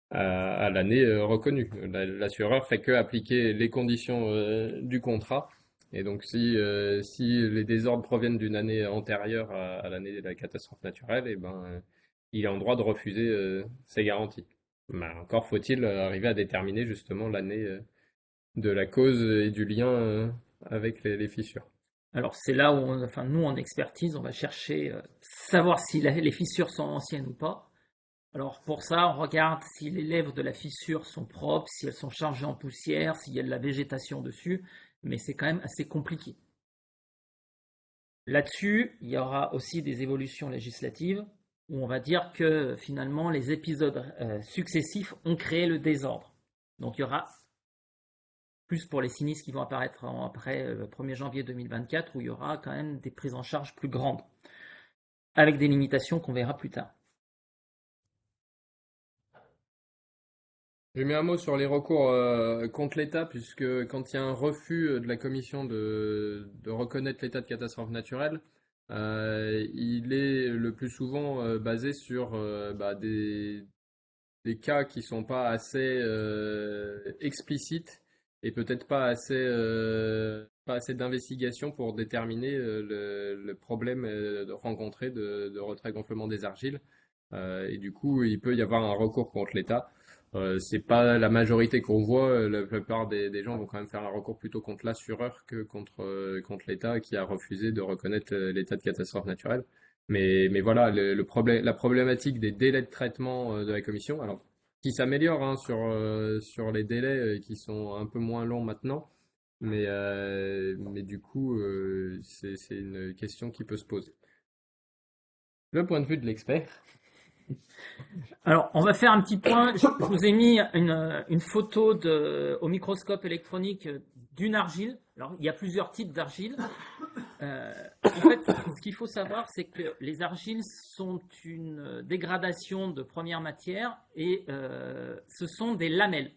à l'année reconnue. L'assureur fait que appliquer les conditions du contrat. Et donc, si les désordres proviennent d'une année antérieure à l'année de la catastrophe naturelle, et ben, il est en droit de refuser ces garanties. Mais encore faut-il arriver à déterminer justement l'année de la cause et du lien avec les fissures. Alors c'est là où, enfin, nous en expertise, on va chercher savoir si les fissures sont anciennes ou pas. Alors pour ça, on regarde si les lèvres de la fissure sont propres, si elles sont chargées en poussière, s'il y a de la végétation dessus, mais c'est quand même assez compliqué. Là-dessus, il y aura aussi des évolutions législatives où on va dire que finalement les épisodes successifs ont créé le désordre. Donc il y aura plus pour les sinistres qui vont apparaître après le 1er janvier 2024, où il y aura quand même des prises en charge plus grandes, avec des limitations qu'on verra plus tard. J'ai mis un mot sur les recours contre l'État, puisque quand il y a un refus de la Commission de reconnaître l'état de catastrophe naturelle, il est le plus souvent basé sur des cas qui sont pas assez explicites et peut-être pas assez d'investigation pour déterminer le problème rencontré de retrait-gonflement des argiles. Et du coup, il peut y avoir un recours contre l'État C'est pas la majorité qu'on voit. La plupart des gens vont quand même faire un recours plutôt contre l'assureur que contre l'État qui a refusé de reconnaître l'état de catastrophe naturelle. Mais voilà, le problème, la problématique des délais de traitement de la commission, alors qui s'améliore hein, sur les délais qui sont un peu moins longs maintenant, mais du coup, c'est une question qui peut se poser. Le point de vue de l'expert. Alors, on va faire un petit point. Je vous ai mis une photo au microscope électronique d'une argile. Alors, il y a plusieurs types d'argile. En fait, ce qu'il faut savoir, c'est que les argiles sont une dégradation de première matière et ce sont des lamelles.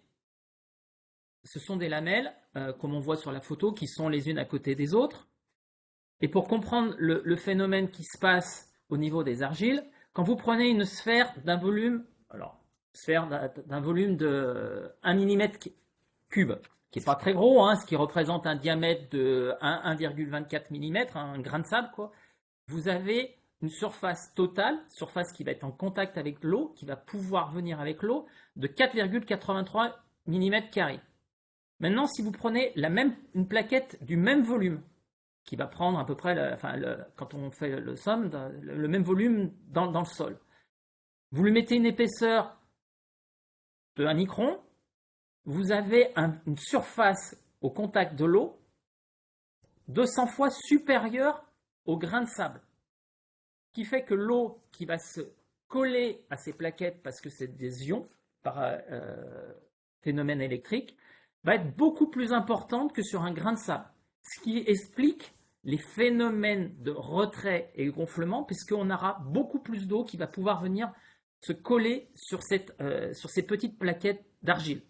Ce sont des lamelles, comme on voit sur la photo, qui sont les unes à côté des autres. Et pour comprendre le phénomène qui se passe au niveau des argiles, quand vous prenez une sphère d'un volume, alors sphère d'un volume de 1 mm cube, qui n'est pas très gros, hein, ce qui représente un diamètre de 1,24 mm, un grain de sable, quoi, vous avez une surface totale, surface qui va être en contact avec l'eau, qui va pouvoir venir avec l'eau, de 4,83 mm². Maintenant, si vous prenez une plaquette du même volume, qui va prendre à peu près, quand on fait le somme, le même volume dans le sol. Vous lui mettez une épaisseur de 1 micron, vous avez une surface au contact de l'eau 200 fois supérieure au grain de sable. Ce qui fait que l'eau qui va se coller à ces plaquettes, parce que c'est des ions par phénomène électrique, va être beaucoup plus importante que sur un grain de sable. Ce qui explique les phénomènes de retrait et gonflement, puisqu'on aura beaucoup plus d'eau qui va pouvoir venir se coller sur ces petites plaquettes d'argile.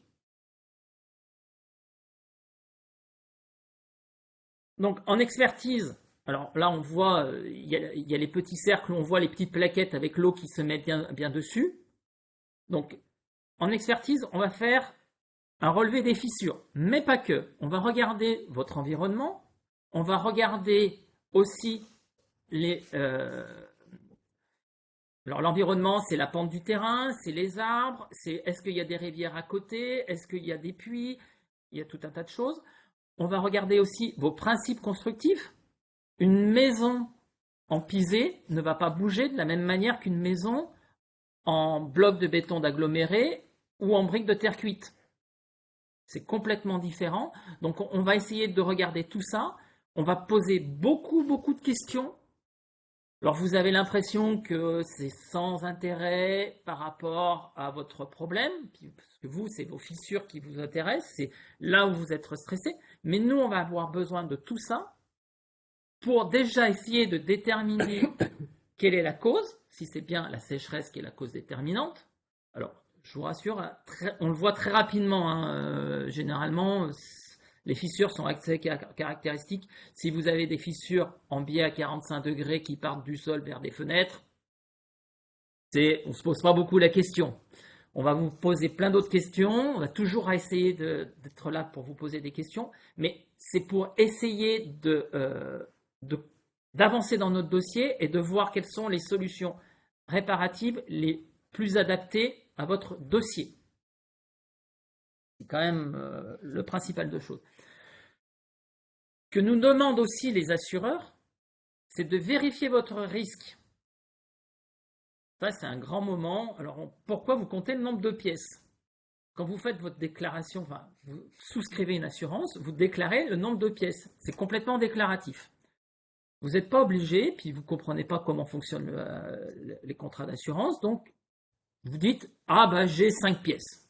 Donc en expertise, alors là on voit, il y a les petits cercles, on voit les petites plaquettes avec l'eau qui se met bien dessus. Donc en expertise, on va faire un relevé des fissures, mais pas que. On va regarder votre environnement, on va regarder aussi alors l'environnement, c'est la pente du terrain, c'est les arbres, c'est est-ce qu'il y a des rivières à côté, est-ce qu'il y a des puits, il y a tout un tas de choses. On va regarder aussi vos principes constructifs. Une maison en pisé ne va pas bouger de la même manière qu'une maison en bloc de béton d'aggloméré ou en briques de terre cuite. C'est complètement différent. Donc on va essayer de regarder tout ça. On va poser beaucoup de questions. Alors vous avez l'impression que c'est sans intérêt par rapport à votre problème, parce que vous, c'est vos fissures qui vous intéressent, c'est là où vous êtes stressé. Mais nous, on va avoir besoin de tout ça pour déjà essayer de déterminer quelle est la cause, si c'est bien la sécheresse qui est la cause déterminante. Alors, je vous rassure, on le voit très rapidement, hein, généralement, les fissures sont assez caractéristiques. Si vous avez des fissures en biais à 45 degrés qui partent du sol vers des fenêtres, on ne se pose pas beaucoup la question. On va vous poser plein d'autres questions, on va toujours essayer d'être là pour vous poser des questions, mais c'est pour essayer d'avancer dans notre dossier et de voir quelles sont les solutions réparatives les plus adaptées à votre dossier. C'est quand même le principal de choses. Ce que nous demandent aussi les assureurs, c'est de vérifier votre risque. Ça, c'est un grand moment. Alors, pourquoi vous comptez le nombre de pièces? Quand vous faites votre déclaration, enfin, vous souscrivez une assurance, vous déclarez le nombre de pièces. C'est complètement déclaratif. Vous n'êtes pas obligé, puis vous ne comprenez pas comment fonctionnent les contrats d'assurance, donc vous dites « Ah, bah j'ai 5 pièces ».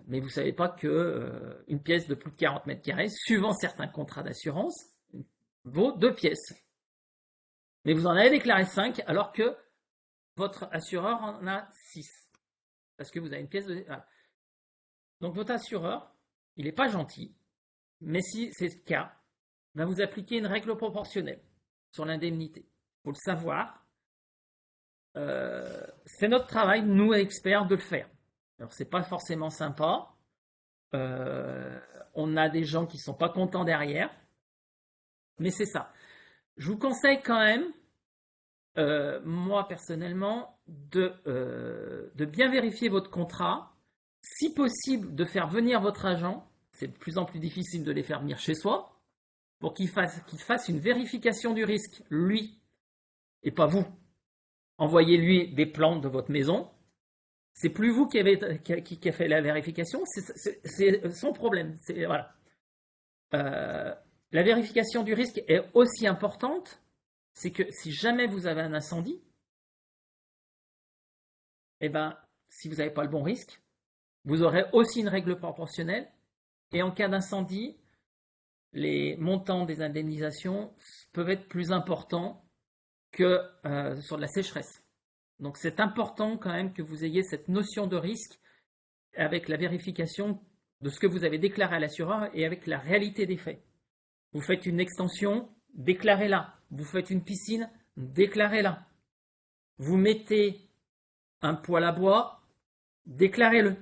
Mais vous ne savez pas qu'une pièce de plus de 40 mètres carrés, suivant certains contrats d'assurance, vaut 2 pièces. Mais vous en avez déclaré 5 alors que votre assureur en a 6. Parce que vous avez une pièce de... Ah. Donc votre assureur, il n'est pas gentil, mais si c'est le cas, va vous appliquer une règle proportionnelle sur l'indemnité. Il faut le savoir. C'est notre travail, nous experts, de le faire. Alors c'est pas forcément sympa. On a des gens qui sont pas contents derrière, mais c'est ça. Je vous conseille quand même, moi personnellement, de bien vérifier votre contrat, si possible de faire venir votre agent, c'est de plus en plus difficile de les faire venir chez soi, pour qu'il fasse une vérification du risque, lui, et pas vous. Envoyez-lui des plans de votre maison, c'est plus vous qui a fait la vérification, c'est son problème. Voilà. La vérification du risque est aussi importante, c'est que si jamais vous avez un incendie, eh ben, si vous n'avez pas le bon risque, vous aurez aussi une règle proportionnelle. Et en cas d'incendie, les montants des indemnisations peuvent être plus importants que sur de la sécheresse. Donc c'est important quand même que vous ayez cette notion de risque avec la vérification de ce que vous avez déclaré à l'assureur et avec la réalité des faits. Vous faites une extension, déclarez-la. Vous faites une piscine, déclarez-la. Vous mettez un poêle à bois, déclarez-le.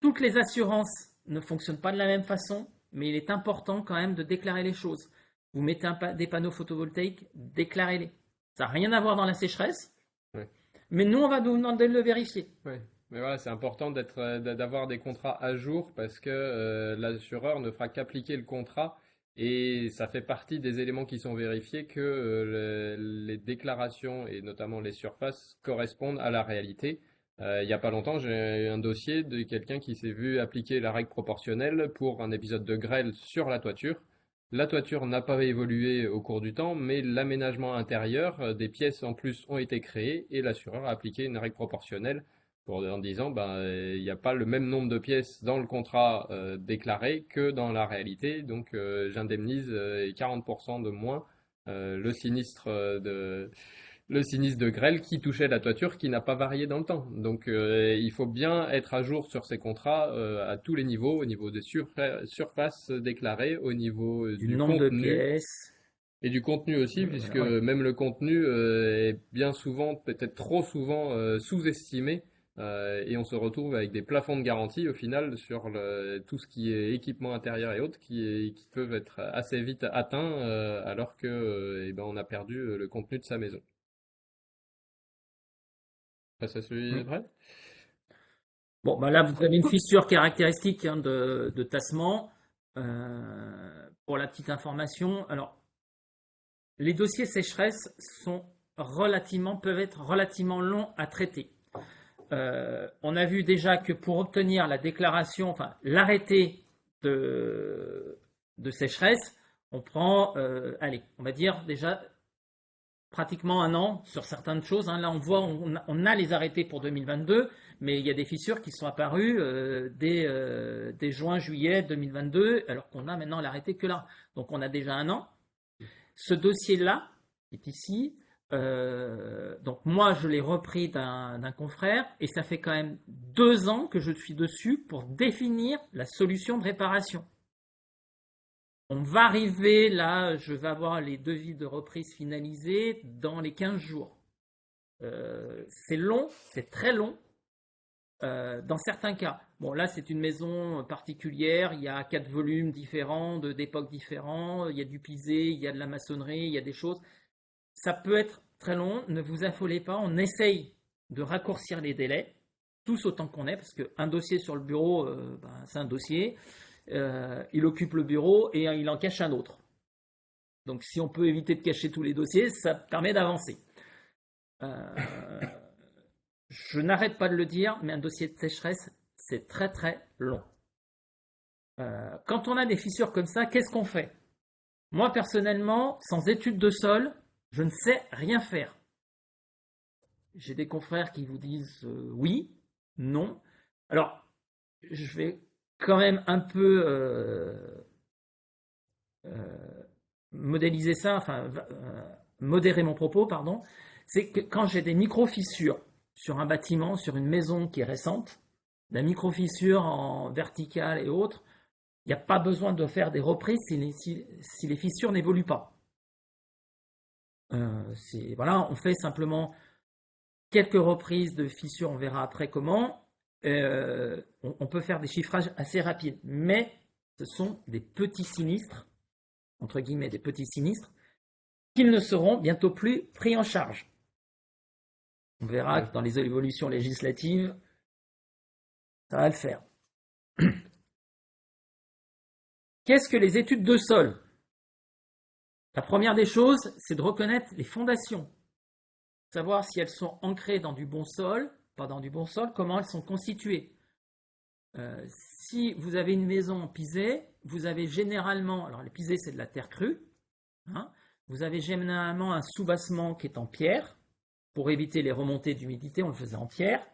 Toutes les assurances ne fonctionnent pas de la même façon, mais il est important quand même de déclarer les choses. Vous mettez des panneaux photovoltaïques, déclarez-les. Ça n'a rien à voir dans la sécheresse, Ouais. mais nous, on va nous demander de le vérifier. Ouais. Mais voilà, c'est important d'avoir des contrats à jour parce que l'assureur ne fera qu'appliquer le contrat et ça fait partie des éléments qui sont vérifiés que les déclarations et notamment les surfaces correspondent à la réalité. Il n'y a pas longtemps, j'ai eu un dossier de quelqu'un qui s'est vu appliquer la règle proportionnelle pour un épisode de grêle sur la toiture. La toiture n'a pas évolué au cours du temps, mais l'aménagement intérieur, des pièces en plus ont été créées et l'assureur a appliqué une règle proportionnelle en disant ben il n'y a pas le même nombre de pièces dans le contrat déclaré que dans la réalité, donc j'indemnise 40% de moins le sinistre le sinistre de grêle qui touchait la toiture qui n'a pas varié dans le temps. Donc il faut bien être à jour sur ces contrats à tous les niveaux, au niveau des surfaces déclarées, au niveau Du du nombre de contenu pièces. et du contenu aussi, puisque Ouais. même le contenu est bien souvent, peut-être trop souvent, sous-estimé. Et on se retrouve avec des plafonds de garantie au final sur tout ce qui est équipement intérieur et autres qui peuvent être assez vite atteints alors que eh ben, on a perdu le contenu de sa maison. On passe à celui Mm. d'après? Bon, ben là, vous avez une fissure caractéristique hein, de tassement. Pour la petite information, alors, les dossiers sécheresse peuvent être relativement longs à traiter. On a vu déjà que pour obtenir la déclaration, enfin l'arrêté de sécheresse, on prend, allez, on va dire déjà pratiquement un an sur certaines choses. Hein. Là, on a les arrêtés pour 2022, mais il y a des fissures qui sont apparues dès juin-juillet 2022, alors qu'on a maintenant l'arrêté que là. Donc, on a déjà un an. Ce dossier-là, qui est ici, donc moi, je l'ai repris d'un confrère, et ça fait quand même 2 ans que je suis dessus pour définir la solution de réparation. On va arriver là, je vais avoir les devis de reprise finalisés dans les 15 jours. C'est long, c'est très long dans certains cas. Bon, là, c'est une maison particulière, il y a 4 volumes différents, d'époques différentes, il y a du pisé, il y a de la maçonnerie, il y a des choses. Ça peut être très long, ne vous affolez pas, on essaye de raccourcir les délais, tous autant qu'on est, parce qu'un dossier sur le bureau, c'est un dossier. Il occupe le bureau et il en cache un autre. Donc si on peut éviter de cacher tous les dossiers, ça permet d'avancer. Je n'arrête pas de le dire, mais un dossier de sécheresse, c'est très très long. Quand on a des fissures comme ça, qu'est-ce qu'on fait? Moi personnellement, sans étude de sol, je ne sais rien faire. J'ai des confrères qui vous disent oui, non. Alors, je vais quand même un peu modéliser ça, enfin modérer mon propos, pardon. C'est que quand j'ai des micro-fissures sur un bâtiment, sur une maison qui est récente, la micro-fissure en verticale et autres, il n'y a pas besoin de faire des reprises si les fissures n'évoluent pas. Voilà, on fait simplement quelques reprises de fissures, on verra après comment. On peut faire des chiffrages assez rapides, mais ce sont des petits sinistres, entre guillemets des petits sinistres, qu'ils ne seront bientôt plus pris en charge. On verra que dans les évolutions législatives, ça va le faire. Qu'est-ce que les études de sol? La première des choses, c'est de reconnaître les fondations. Savoir si elles sont ancrées dans du bon sol, pas dans du bon sol, comment elles sont constituées. Si vous avez une maison en pisé, vous avez généralement, alors le pisé c'est de la terre crue, hein, vous avez généralement un soubassement qui est en pierre, pour éviter les remontées d'humidité, on le faisait en pierre.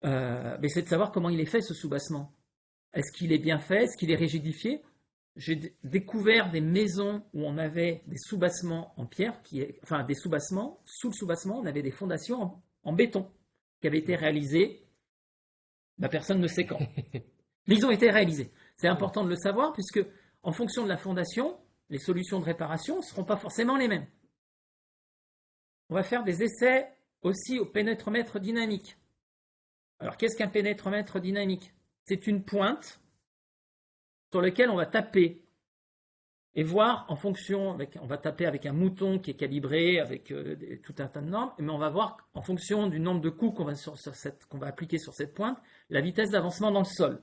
Mais c'est de savoir comment il est fait ce soubassement. Est-ce qu'il est bien fait? Est-ce qu'il est rigidifié? J'ai découvert des maisons où on avait des soubassements en pierre, enfin des soubassements, sous le soubassement, on avait des fondations en béton qui avaient été réalisées, personne ne sait quand. Mais ils ont été réalisés. C'est important de le savoir puisque en fonction de la fondation, les solutions de réparation ne seront pas forcément les mêmes. On va faire des essais aussi au pénétromètre dynamique. Alors qu'est-ce qu'un pénétromètre dynamique? C'est une pointe sur laquelle on va taper et voir en fonction, on va taper avec un mouton qui est calibré avec tout un tas de normes, mais on va voir en fonction du nombre de coups qu'on va appliquer sur cette pointe, la vitesse d'avancement dans le sol.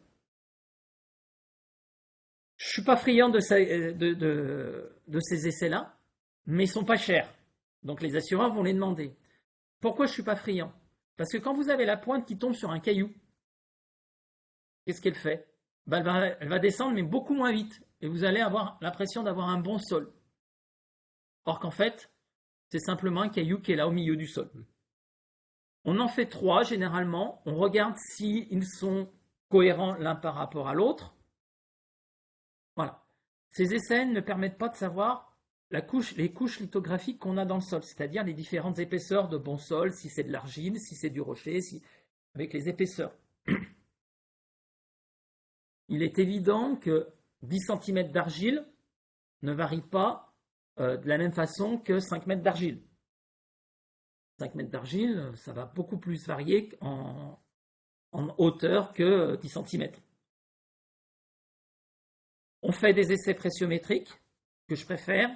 Je ne suis pas friand de ces essais-là, mais ils ne sont pas chers. Donc les assureurs vont les demander. Pourquoi je ne suis pas friand? Parce que quand vous avez la pointe qui tombe sur un caillou, qu'est-ce qu'elle fait? Elle va descendre, mais beaucoup moins vite. Et vous allez avoir l'impression d'avoir un bon sol. Or qu'en fait, c'est simplement un caillou qui est là au milieu du sol. On en fait 3 généralement. On regarde s'ils sont cohérents l'un par rapport à l'autre. Voilà. Ces essais ne permettent pas de savoir les couches lithographiques qu'on a dans le sol, c'est-à-dire les différentes épaisseurs de bon sol, si c'est de l'argile, si c'est du rocher, avec les épaisseurs. Il est évident que 10 cm d'argile ne varie pas de la même façon que 5 mètres d'argile. 5 mètres d'argile, ça va beaucoup plus varier en hauteur que 10 cm. On fait des essais pressiométriques, que je préfère.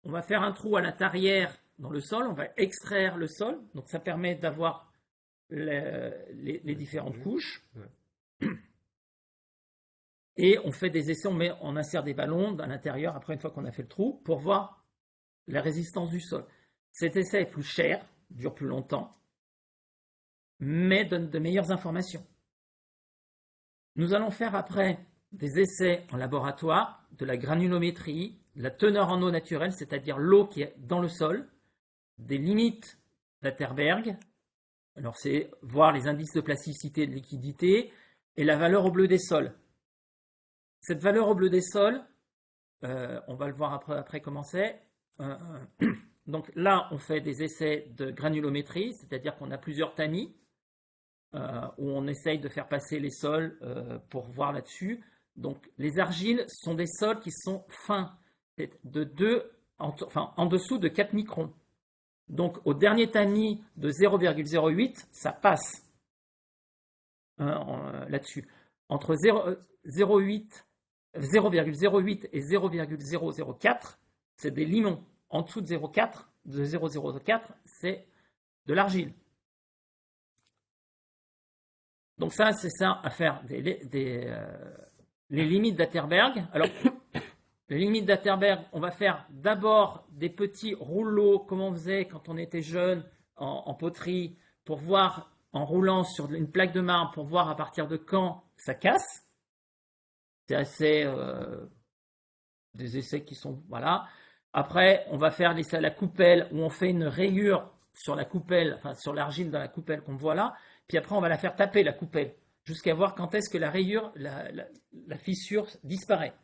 On va faire un trou à l'intérieur dans le sol, on va extraire le sol, donc ça permet d'avoir les différentes couches. Et on fait des essais, on insère des ballons à l'intérieur après une fois qu'on a fait le trou pour voir la résistance du sol. Cet essai est plus cher, dure plus longtemps, mais donne de meilleures informations. Nous allons faire après des essais en laboratoire, de la granulométrie, de la teneur en eau naturelle, c'est-à-dire l'eau qui est dans le sol, des limites d'Atterberg. Alors c'est voir les indices de plasticité et de liquidité et la valeur au bleu des sols. Cette valeur au bleu des sols, on va le voir après comment c'est. Donc là, on fait des essais de granulométrie, c'est-à-dire qu'on a plusieurs tamis où on essaye de faire passer les sols pour voir là-dessus. Donc les argiles sont des sols qui sont fins, en dessous de 4 microns. Donc au dernier tamis de 0,08, ça passe là-dessus. Entre 0,08 et 0,004, c'est des limons. En dessous de 0,04, c'est de l'argile. Donc ça, c'est ça à faire, les limites d'Atterberg. Alors, les limites d'Atterberg, on va faire d'abord des petits rouleaux, comme on faisait quand on était jeune en poterie, pour voir, en roulant sur une plaque de marbre, pour voir à partir de quand ça casse. C'est assez des essais qui sont, voilà. Après, on va faire l'essai à la coupelle, où on fait une rayure sur la coupelle, enfin sur l'argile dans la coupelle qu'on voit là. Puis après, on va la faire taper, la coupelle, jusqu'à voir quand est-ce que la rayure, la fissure disparaît.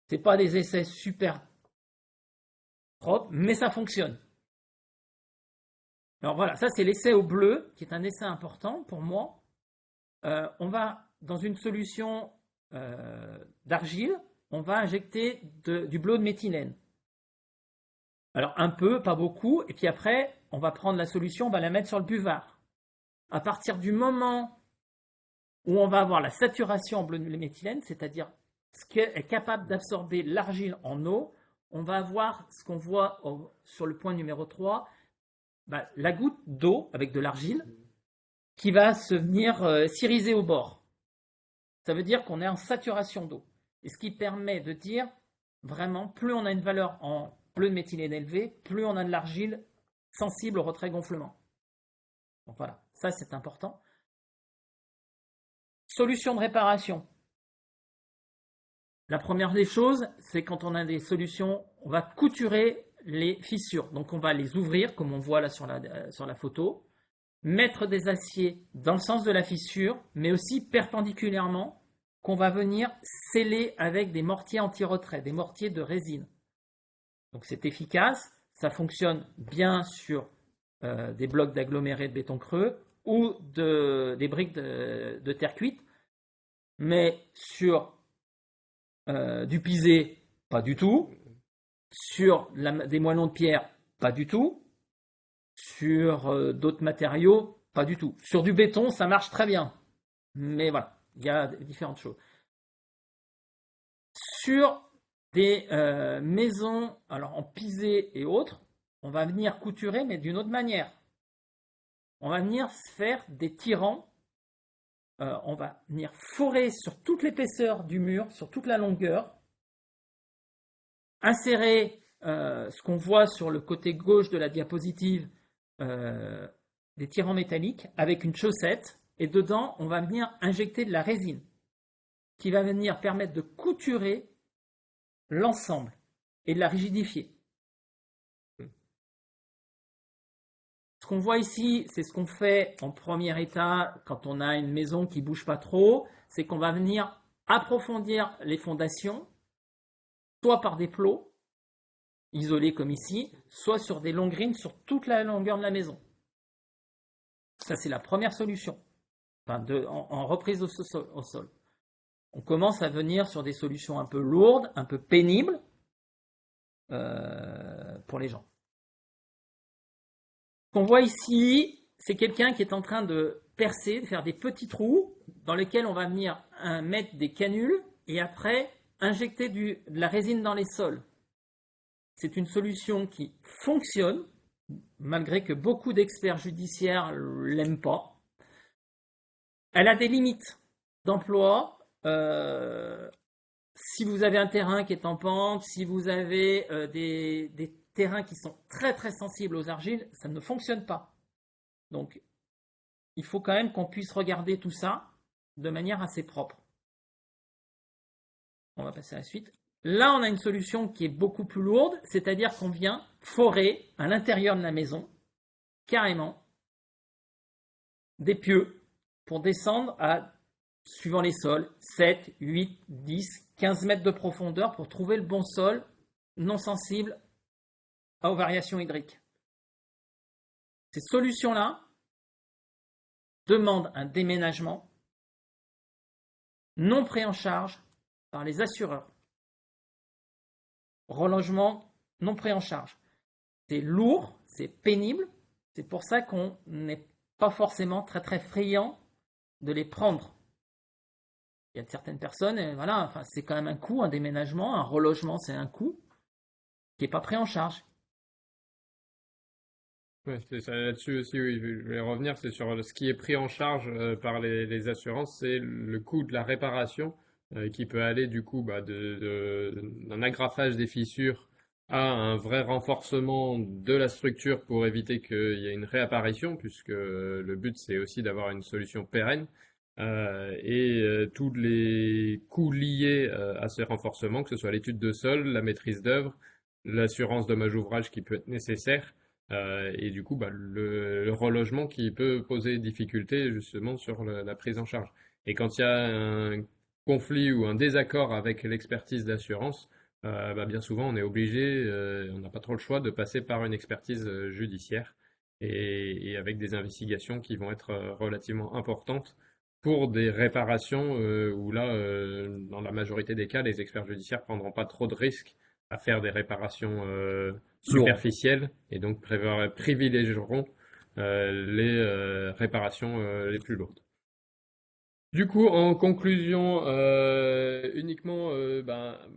Ce n'est pas des essais super propres, mais ça fonctionne. Alors voilà, ça c'est l'essai au bleu, qui est un essai important pour moi. On va, dans une solution d'argile, on va injecter du bleu de méthylène. Alors un peu, pas beaucoup, et puis après, on va prendre la solution, on va la mettre sur le buvard. À partir du moment où on va avoir la saturation en bleu de méthylène, c'est-à-dire ce qui est capable d'absorber l'argile en eau, on va avoir ce qu'on voit sur le point numéro 3, bah, la goutte d'eau avec de l'argile qui va se venir s'iriser au bord. Ça veut dire qu'on est en saturation d'eau. Et ce qui permet de dire, vraiment, plus on a une valeur en bleu de méthylène élevé, plus on a de l'argile sensible au retrait-gonflement. Donc voilà, ça c'est important. Solution de réparation. La première des choses, c'est quand on a des solutions, on va couturer les fissures. Donc on va les ouvrir, comme on voit là sur la photo, mettre des aciers dans le sens de la fissure, mais aussi perpendiculairement, qu'on va venir sceller avec des mortiers anti-retrait, des mortiers de résine. Donc c'est efficace, ça fonctionne bien sur des blocs d'agglomérés de béton creux ou des briques de terre cuite, mais sur du pisé, pas du tout. Sur des moellons de pierre, pas du tout. Sur d'autres matériaux, pas du tout. Sur du béton, ça marche très bien. Mais voilà, il y a différentes choses. Sur des maisons, alors en pisé et autres, on va venir couturer, mais d'une autre manière. On va venir faire des tirants. On va venir forer sur toute l'épaisseur du mur, sur toute la longueur, insérer ce qu'on voit sur le côté gauche de la diapositive, des tirants métalliques avec une chaussette, et dedans on va venir injecter de la résine qui va venir permettre de couturer l'ensemble et de la rigidifier. Ce qu'on voit ici, c'est ce qu'on fait en premier état quand on a une maison qui ne bouge pas trop, c'est qu'on va venir approfondir les fondations, soit par des plots isolés comme ici, soit sur des longrines sur toute la longueur de la maison. Ça, c'est la première solution, en reprise au sol. On commence à venir sur des solutions un peu lourdes, un peu pénibles pour les gens. Ce qu'on voit ici, c'est quelqu'un qui est en train de percer, de faire des petits trous dans lesquels on va venir mettre des canules et après injecter de la résine dans les sols. C'est une solution qui fonctionne, malgré que beaucoup d'experts judiciaires ne l'aiment pas. Elle a des limites d'emploi. Si vous avez un terrain qui est en pente, si vous avez des terrains qui sont très très sensibles aux argiles, ça ne fonctionne pas. Donc, il faut quand même qu'on puisse regarder tout ça de manière assez propre. On va passer à la suite. Là, on a une solution qui est beaucoup plus lourde, c'est-à-dire qu'on vient forer à l'intérieur de la maison, carrément, des pieux pour descendre à, suivant les sols, 7, 8, 10, 15 mètres de profondeur pour trouver le bon sol non sensible aux variations hydriques. Ces solutions-là demandent un déménagement non pris en charge par les assureurs. Relogement non pris en charge. C'est lourd, c'est pénible, c'est pour ça qu'on n'est pas forcément très très friand de les prendre. Il y a certaines personnes, voilà, enfin, c'est quand même un coût, un déménagement, un relogement, c'est un coût qui n'est pas pris en charge. Ouais, c'est ça, là-dessus aussi, oui, je vais revenir, c'est sur ce qui est pris en charge par les assurances, c'est le coût de la réparation qui peut aller du coup d'un agrafage des fissures à un vrai renforcement de la structure pour éviter qu'il y ait une réapparition, puisque le but c'est aussi d'avoir une solution pérenne. Tous les coûts liés à ces renforcements, que ce soit l'étude de sol, la maîtrise d'œuvre, l'assurance dommage ouvrage qui peut être nécessaire, et du coup, le relogement qui peut poser difficulté justement sur la prise en charge. Et quand il y a un conflit ou un désaccord avec l'expertise d'assurance, bien souvent on est obligé, on n'a pas trop le choix de passer par une expertise judiciaire et avec des investigations qui vont être relativement importantes pour des réparations où là, dans la majorité des cas, les experts judiciaires prendront pas trop de risques à faire des réparations superficielles et donc privilégieront les réparations les plus lourdes. Du coup, en conclusion, uniquement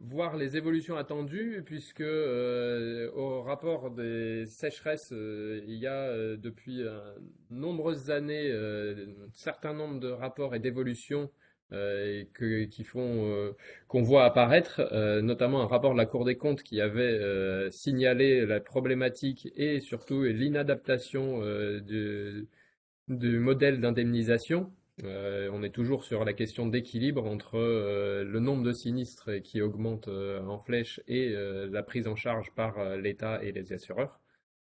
voir les évolutions attendues, puisque au rapport des sécheresses, il y a depuis nombreuses années un certain nombre de rapports et d'évolutions qui font qu'on voit apparaître, notamment un rapport de la Cour des comptes qui avait signalé la problématique et surtout l'inadaptation du modèle d'indemnisation. On est toujours sur la question d'équilibre entre le nombre de sinistres qui augmente en flèche et la prise en charge par l'État et les assureurs.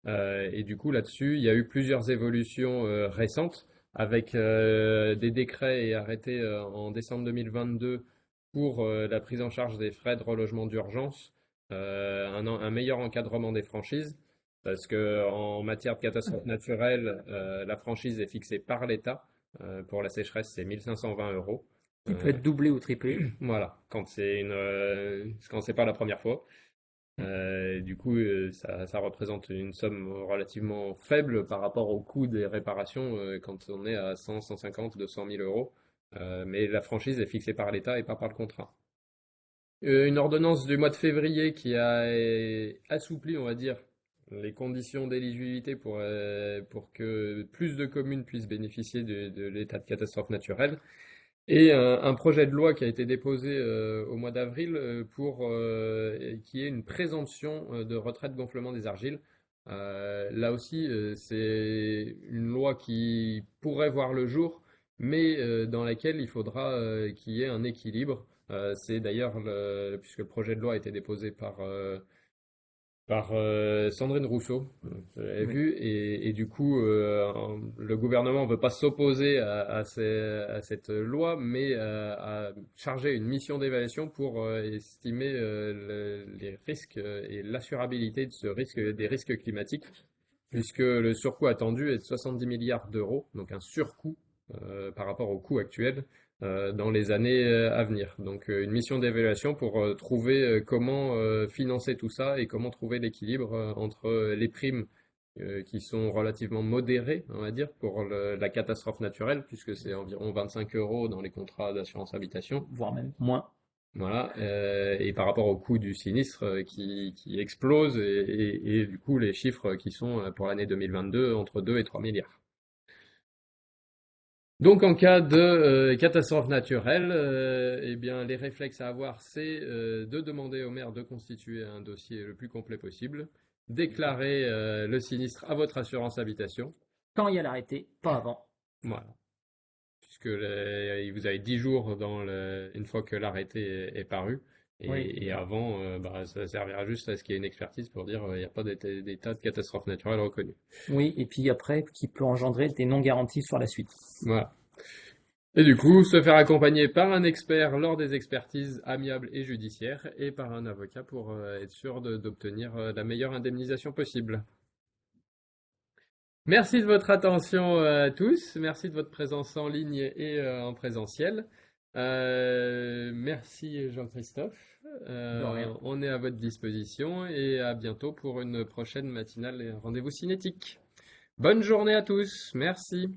Et du coup, là-dessus, il y a eu plusieurs évolutions récentes avec des décrets et arrêtés en décembre 2022 pour la prise en charge des frais de relogement d'urgence, un meilleur encadrement des franchises, parce que en matière de catastrophe naturelle, la franchise est fixée par l'État. Pour la sécheresse, c'est 1520 euros. Qui peut être doublé ou triplé. Voilà, quand c'est pas la première fois. Du coup, ça représente une somme relativement faible par rapport au coût des réparations quand on est à 100, 150, 200 000 euros. Mais la franchise est fixée par l'État et pas par le contrat. Une ordonnance du mois de février qui a assoupli, on va dire, les conditions d'éligibilité pour que plus de communes puissent bénéficier de l'état de catastrophe naturelle. Et un projet de loi qui a été déposé au mois d'avril pour qui est une présomption de retrait de gonflement des argiles. Là aussi, c'est une loi qui pourrait voir le jour, mais dans laquelle il faudra qu'il y ait un équilibre. C'est d'ailleurs, puisque le projet de loi a été déposé par Sandrine Rousseau, je l'avais Oui. vu, et du coup, le gouvernement ne veut pas s'opposer à cette loi, mais a chargé une mission d'évaluation pour estimer les risques et l'assurabilité de ce risque, des risques climatiques, puisque le surcoût attendu est de 70 milliards d'euros, donc un surcoût par rapport au coût actuel dans les années à venir. Donc une mission d'évaluation pour trouver comment financer tout ça et comment trouver l'équilibre entre les primes qui sont relativement modérées, on va dire, pour la catastrophe naturelle, puisque c'est environ 25 euros dans les contrats d'assurance habitation. Voire même moins. Voilà, et par rapport au coût du sinistre qui explose, et du coup les chiffres qui sont pour l'année 2022 entre 2 et 3 milliards. Donc en cas de catastrophe naturelle, eh bien, les réflexes à avoir, c'est de demander au maire de constituer un dossier le plus complet possible, déclarer le sinistre à votre assurance habitation, Quand il y a l'arrêté, pas avant. voilà, puisque vous avez 10 jours une fois que l'arrêté est paru, Oui, et avant, ça servira juste à ce qu'il y ait une expertise pour dire il n'y a pas d'état de catastrophe naturelle reconnu. oui, et puis après, qui peut engendrer des non-garanties sur la suite. Voilà. Et du coup, se faire accompagner par un expert lors des expertises amiables et judiciaires et par un avocat pour être sûr d'obtenir la meilleure indemnisation possible. Merci de votre attention à tous, merci de votre présence en ligne et en présentiel. Merci Jean-Christophe. De rien. On est à votre disposition et à bientôt pour une prochaine matinale et un rendez-vous cinétique. Bonne journée à tous, merci.